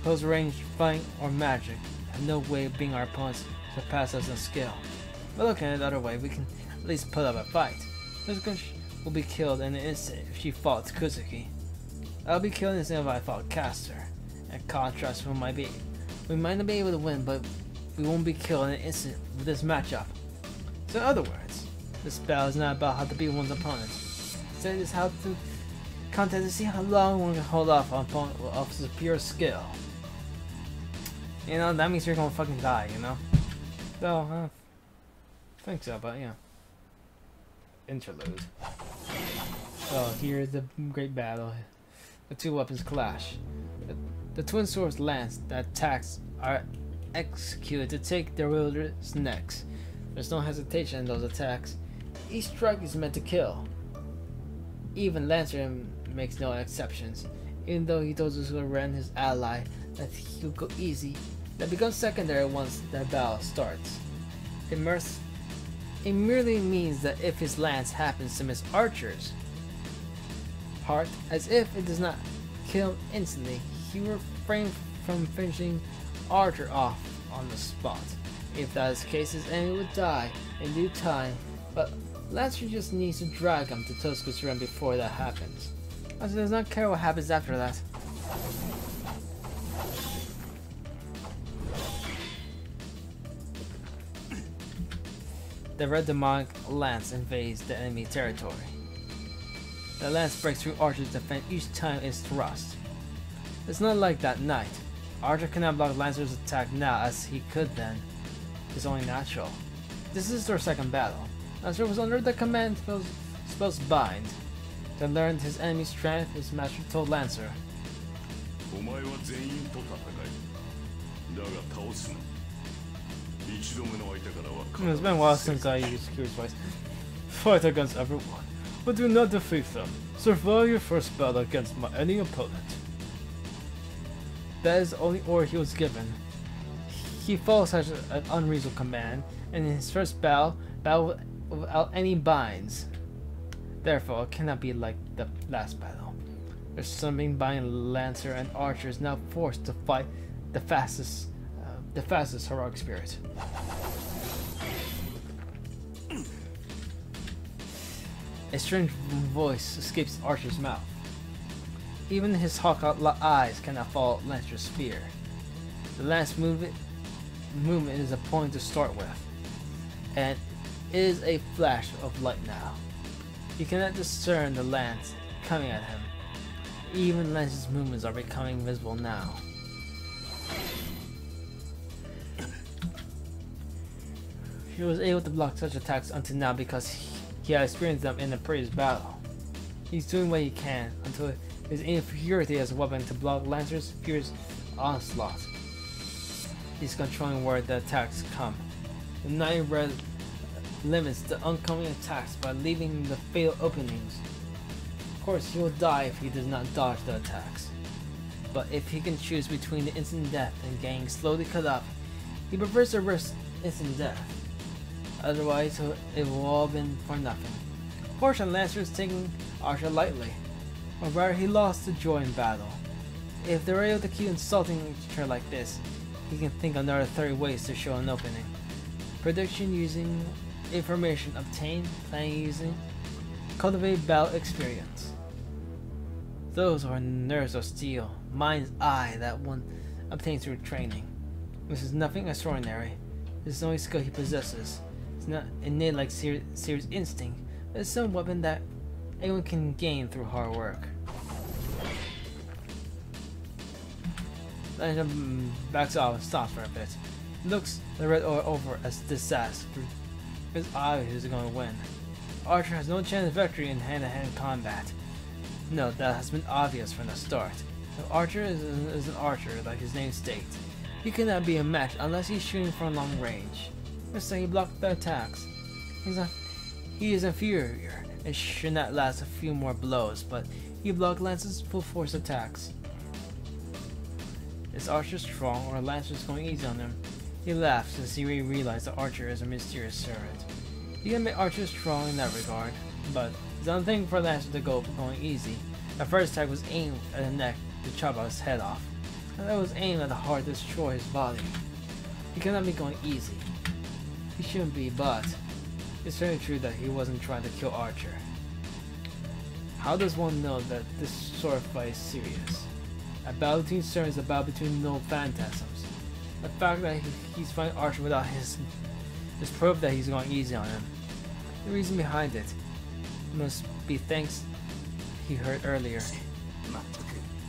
Close range, fighting, or magic have no way of being our opponents surpass us in skill. But looking at it the other way, we can at least put up a fight. Tozuka will be killed in an instant if she fought Kuzuki. I'll be killed in an instant if I fought Caster. In contrast, we might not be able to win, but we won't be killed in an instant with this matchup. So in other words, this battle is not about how to beat one's opponent. Instead, it is how to contest to see how long one can hold off on opponent of superior skill. You know, that means you're gonna fucking die, you know? So, I think so, but yeah. Interlude. Oh, here's the great battle. The two weapons clash. The twin swords lance that attacks are executed to take their wielders' necks. There's no hesitation in those attacks. Each strike is meant to kill. Even Lancer makes no exceptions. Even though he told Zuzuka and his ally that he'll go easy, that becomes secondary once the battle starts. It merely means that if his lance happens to miss Archer's heart, as if it does not kill instantly, he will refrain from finishing Archer off on the spot. If that is the case, his enemy would die in due time, but Lancer just needs to drag him to Tozuka's realm before that happens. Lancer does not care what happens after that. The red demonic lance invades the enemy territory. The lance breaks through Archer's defense each time it's thrust. It's not like that night. Archer cannot block Lancer's attack now as he could then. It's only natural. This is their second battle. Lancer was under the command spells Bind. To learn his enemy's strength, his master told Lancer. It's been a while since I used Kiri's voice. Fight against everyone, but do not defeat them. Survive your first battle against any opponent. That is the only order he was given. He follows such an unreasonable command, and in his first battle without any binds. Therefore, it cannot be like the last battle. There's something binding Lancer and Archer is now forced to fight the fastest heroic spirit. A strange voice escapes Archer's mouth. Even his hawk-out eyes cannot follow Lancer's spear. The lance movement is a point to start with, and it is a flash of light now. You cannot discern the lance coming at him. Even Lance's movements are becoming visible now. He was able to block such attacks until now because he had experienced them in the previous battle. He's doing what he can until his inferiority as a weapon to block Lancer's fierce onslaught. He's controlling where the attacks come. The Night Red limits the oncoming attacks by leaving the fatal openings. Of course, he will die if he does not dodge the attacks. But if he can choose between the instant death and getting slowly cut off, he prefers to risk instant death. Otherwise, it will all have been for nothing. Fortunately, Lancer is taking Archer lightly, or rather he lost the joy in battle. If they're able to keep insulting each other like this, he can think another 30 ways to show an opening. Prediction using information obtained, planning using, cultivate battle experience. Those are nerves of steel, mind's eye that one obtains through training. This is nothing extraordinary. This is the only skill he possesses. It's not innate like serious instinct, but it's some weapon that anyone can gain through hard work. Then backs off and stops for a bit. Looks the red oil over as disaster. It's obvious who's going to win. Archer has no chance of victory in hand-to-hand combat. No, that has been obvious from the start. If Archer is an archer, like his name states, he cannot be a match unless he's shooting from long range. Let's say he blocked the attacks. He is inferior and should not last a few more blows, but he blocked Lance's full force attacks. Is Archer strong or Lance just going easy on him? He laughs as he realizes that Archer is a mysterious servant. He can make Archer strong in that regard, but it's nothing for Lancer to go going easy. The first attack was aimed at the neck to chop his head off, and that was aimed at the heart to destroy his body. He cannot be going easy. He shouldn't be, but it's certainly true that he wasn't trying to kill Archer. How does one know that this sort of fight is serious? A battle between servants is a battle between no phantasms. The fact that he's fighting Archer without his is proof that he's going easy on him. The reason behind it must be thanks he heard earlier.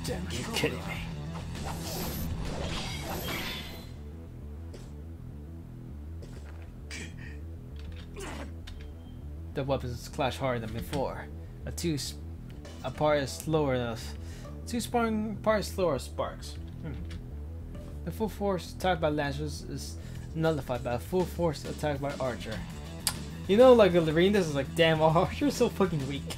Damn, are you kidding me? The weapons clash harder than before. A part is slower enough. Two sparring parts slower sparks. The full force attack by Lancers is nullified by a full force attack by Archer. You know, like reading this is like, damn, Archer's so fucking weak.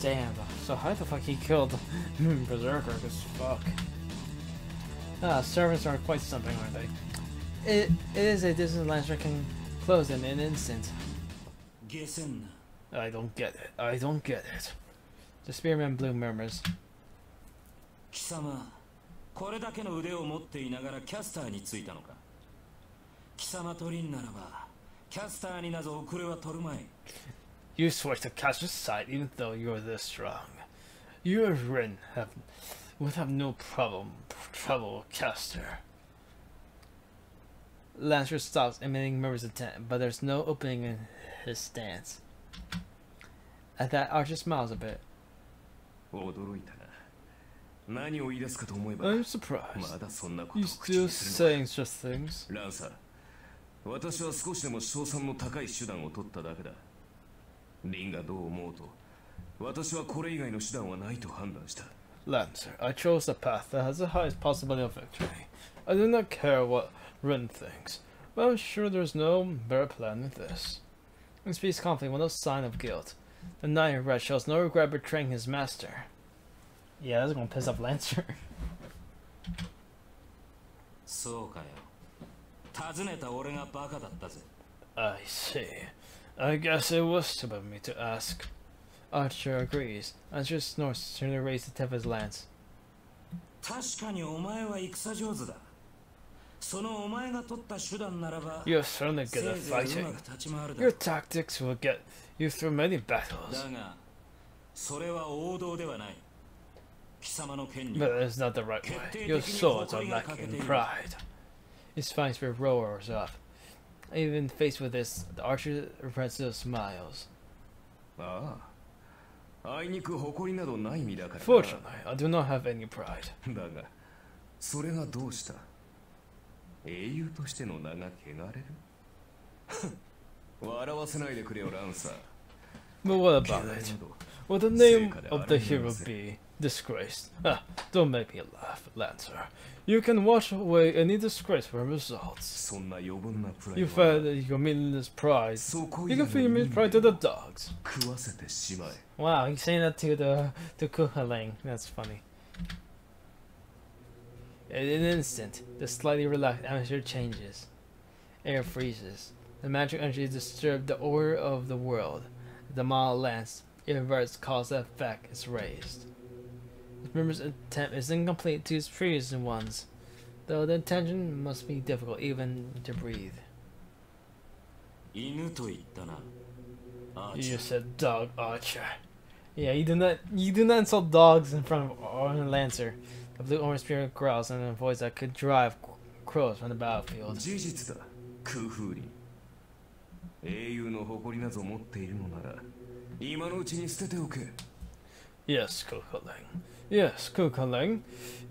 Damn. So how the fuck he killed Berserker? Cause fuck. Servants are quite something, aren't they? It is a distance Lancer can close in an instant. I don't get it. I don't get it. The Spearman Blue murmurs. 貴様、これだけの腕を持っていながらキャスターについたのか。貴様とりんならば、キャスターになぞ遅れは取るまい。You switch to Caster's side even though you're this strong. You and Rin would have no trouble with Caster. Lancer stops emitting murmurs intent, but there's no opening in his stance. At that, Archer smiles a bit. I'm surprised. You still saying such things? Lancer, 私は少しでも賞賛の高い手段を取っただけだ。リンがどう思うと、私はこれ以外の手段はないと判断した。Lancer, I chose the path that has the highest possibility of victory. I do not care what Rin thinks, but I'm sure there's no better plan than this. He speaks confidently with no sign of guilt. The knight in red shows no regret betraying his master. Yeah, that's gonna piss off Lancer. そうかよ。尋ねた俺がバカだったぜ。I see. I guess it was stupid of me to ask. Archer agrees. Archer snorts, turning to raise the tip of his lance. 確かにお前は戦上手だ。そのお前が取った手段ならば、 You're certainly good at fighting. Your tactics will get you through many battles. だが、それは王道ではない。貴様の権利。 But it's not the right way. Your swords are lacking in pride. His fine spirit roars up. Even faced with this, the archer still smiles. Fortunately, I do not have any pride. だが、それがどうした？英雄としての名が汚れる？笑わせないでくれよ、ランサー。 But what about it? Will the name of the hero be disgraced? Don't make me laugh, Lancer. You can wash away any disgrace from results. You fed your meaningless pride. You can feed your meaningless pride to the dogs. Wow, he's saying that to Kuhaling. That's funny. In an instant, the slightly relaxed atmosphere changes. Air freezes. The magic energy disturbs the order of the world. The mild lance inverts cause effect is raised. The member's attempt is incomplete to his previous ones, though the intention must be difficult even to breathe. 犬と言ったな。アー You チャー just said dog, Archer. Yeah, you do not insult dogs in front of a Lancer. The blue orange spirit growls in a voice that could drive crows from the battlefield. 事実だ、空風林。英雄の誇りなど持っているのなら、今のうちに捨てておけ。Yes, Kukaling. Yes, Kukaling.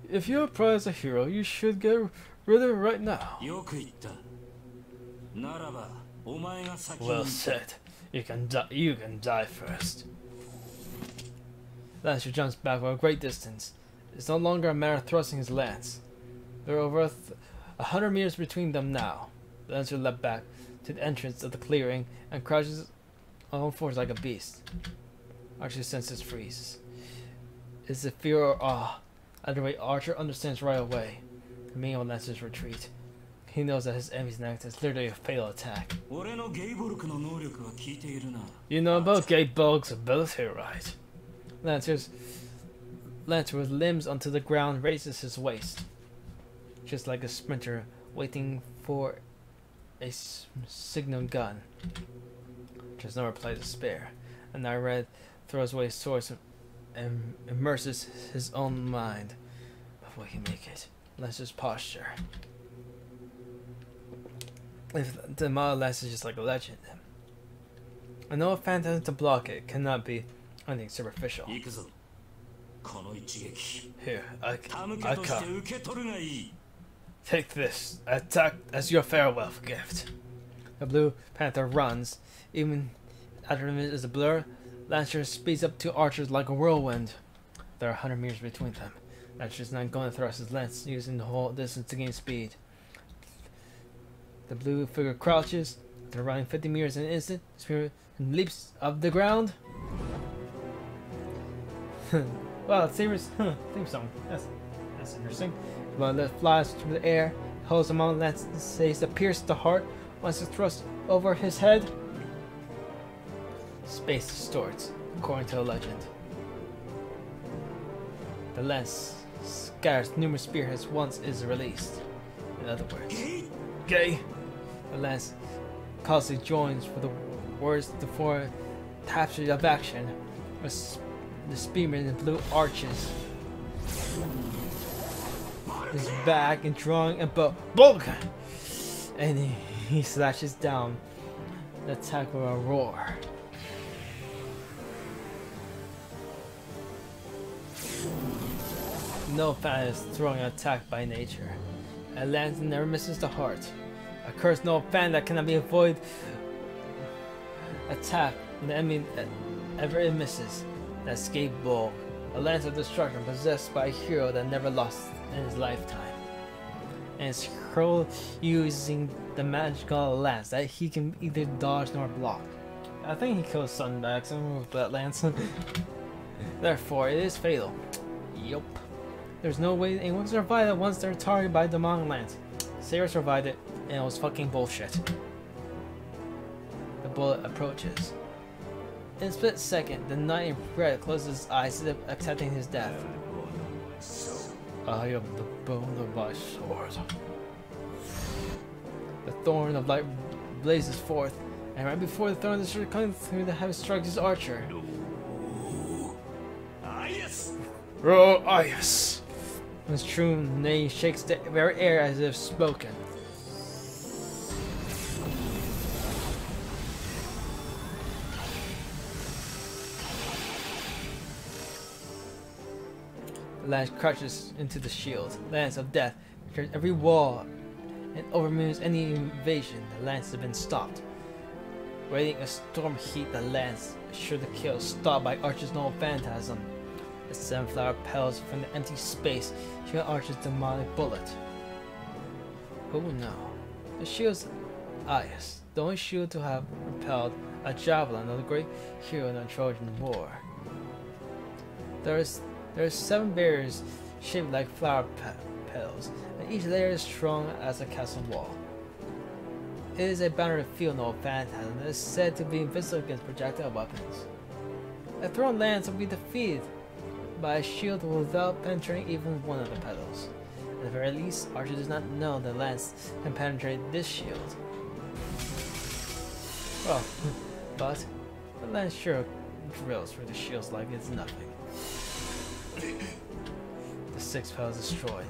If you prize a hero, you should get rid of it right now. よく言った。ならば、お前が先に。 Well said. You can die first. Lancer jumps back for a great distance. It's no longer a matter of thrusting his lance. There are over 100 meters between them now. Lancer leapt back to the entrance of the clearing and crouches on all fours like a beast. Archer's senses freeze. Is it fear or awe? Either way, Archer understands right away. Meanwhile, Lancer's retreat. He knows that his enemy's next is literally a fatal attack. 俺のゲイボルクの能力は効いているな。 You know about Gatebulg's ability, right? Lancer with limbs onto the ground raises his waist, just like a sprinter waiting for a signal gun. There's no reply to spare, and now Red throws away his sword and immerses his own mind. Before he make it, Lancer's posture. If the model Lance is just like a legend, I know a phantasm to block it cannot be anything superficial. 行くぞ。この一撃。 Here, I 手向けとして come. 受け取るがいい。 Take this attack as your farewell gift. The blue panther runs. Even after him is a blur, Lancer speeds up to Archers like a whirlwind. There are 100 meters between them. Lancer's not going to thrust his lance, using the whole distance to gain speed. The blue figure crouches. After running 50 meters in an instant, Spirit leaps up the ground. Wow, Saber's theme song. That's interesting. Blood that flies through the air, holds him on lance says to pierce the heart, once it's thrust over his head. Space distorts, according to the legend. The lance scatters numerous spearheads once is released. In other words, gay. The lance cautiously joins for the words before tapestry of action. The spearman in blue arches his back and drawing a bow. Bulk! And he slashes down the attack with a roar. No fan is throwing an attack by nature. A lance never misses the heart. A curse no fan that cannot be avoided. Attack when the enemy ever it misses. That escape ball. A lance of destruction possessed by a hero that never lost in his lifetime. And it's hurled using the magical lance that he can either dodge nor block. I think he kills Sunbacks with that lance. Therefore, it is fatal. Yup. There's no way anyone can survive it once they're targeted by the demonic lance. Sarah survived it, and it was fucking bullshit. The bullet approaches. In a split second, the knight in red closes his eyes, accepting his death. I am the bone of my sword. The thorn of light blazes forth, and right before the thorn of the sword comes through the heavy strikes his archer. Oh, yes! His true name shakes the very air as if spoken. The lance crashes into the shield. Lance of death clears every wall and overmoves any invasion. The lance has been stopped. Radiating a storm heat, the lance is sure to kill, stopped by Archer's null phantasm. The sunflower petals from the empty space shield Archer's demonic bullet. Oh no. The shield's Aias, the only shield to have repelled a javelin of the great hero in the Trojan War. There are 7 barriers shaped like flower petals, and each layer is strong as a castle wall. It is a battlefield no phantasm that is said to be invincible against projectile weapons. A thrown lance will be defeated by a shield without penetrating even one of the petals. At the very least, Archer does not know the lance can penetrate this shield. Well, but the lance sure drills through the shields like it's nothing. The 6th petal is destroyed.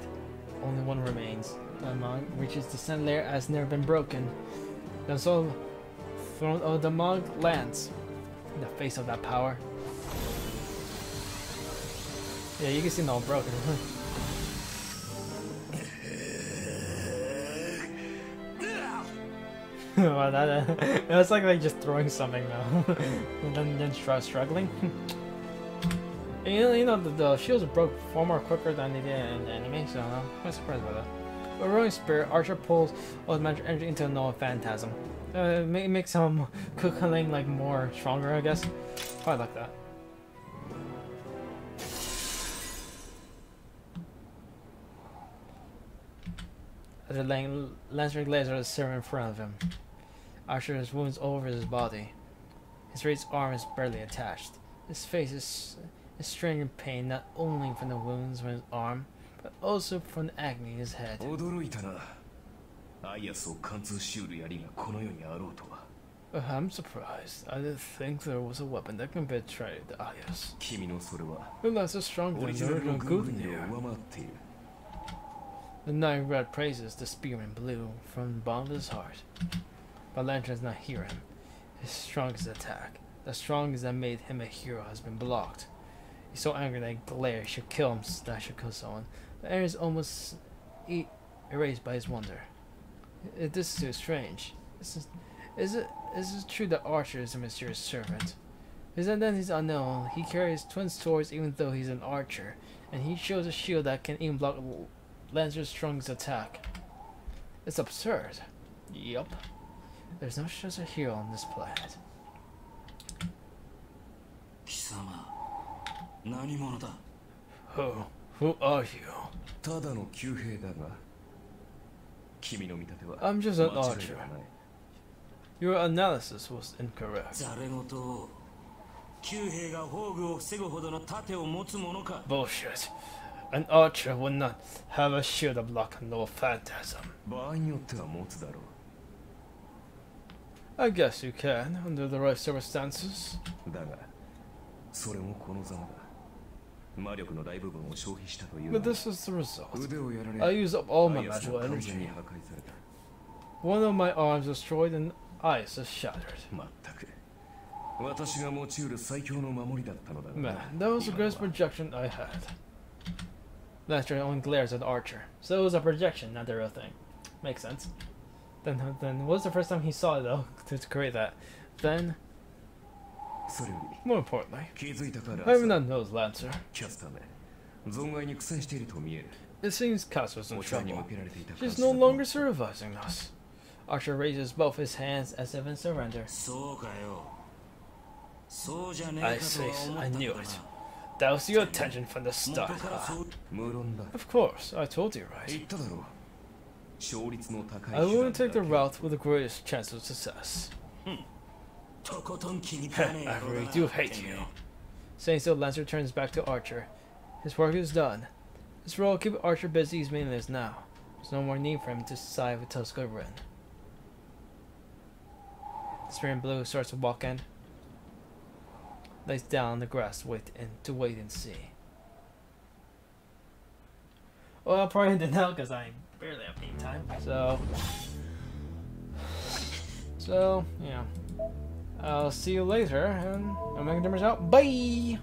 Only one remains. The Mog reaches the center layer has never been broken. The soul thrown of the Mog lands in the face of that power. Yeah, you can see it all broken. Wow, that's like just throwing something though, and then struggling. And, you know the shields broke far more quicker than they did in the anime, so I'm quite surprised by that. With Roaring Spirit, Archer pulls all his magic energy into a Noah Phantasm. It makes him cooking like more stronger, I guess. Probably like that. As the lancering laser is serving in front of him, Archer has wounds all over his body. His raised arm is barely attached. His face is strained in pain not only from the wounds on his arm, but also from the agony in his head. I'm surprised. I didn't think there was a weapon that can betray the Ayas. The lance is stronger than the original Gudnir. The knight red praises the spearman blue from the bottom of his heart. But Lantern does not hear him. His strongest attack, the strongest that made him a hero, has been blocked. He's so angry that glare should kill him, that should kill someone. The air is almost erased by his wonder. This is too strange. Is it true that Archer is a mysterious servant? His identity is unknown. He carries twin swords even though he's an archer, and he shows a shield that can even block Lancer's strongest attack. It's absurd. Yup. There's no such a hero on this planet. Who are you? I'm just an archer. Your analysis was incorrect. Bullshit. An archer would not have a shield to block a Noah Phantasm. I guess you can, under the right circumstances. But this is the result. I used up all my magical energy. One of my arms destroyed and ice is shattered. Man, that was the greatest projection I had. Lester only glares at Archer. So it was a projection, not the real thing. Makes sense. Then what was the first time he saw it though, to create that? Then, more importantly, I have not knows Lancer. It seems Cass was in trouble. She's no longer supervising us. Archer raises both his hands as if in surrender. I see, I knew it. That was your intention from the start. Of course, I told you right. I will take the route with the greatest chance of success. I really do hate you. Saying so, Lancer turns back to Archer. His work is done. This role will keep Archer busy as meaningless now. There's no more need for him to side with Telescope Ren. The Spirit Blue starts to walk in. Lays down on the grass to wait and see. Well, I'll probably end it now because I barely have any time. So yeah. I'll see you later, and I'm making out. Bye!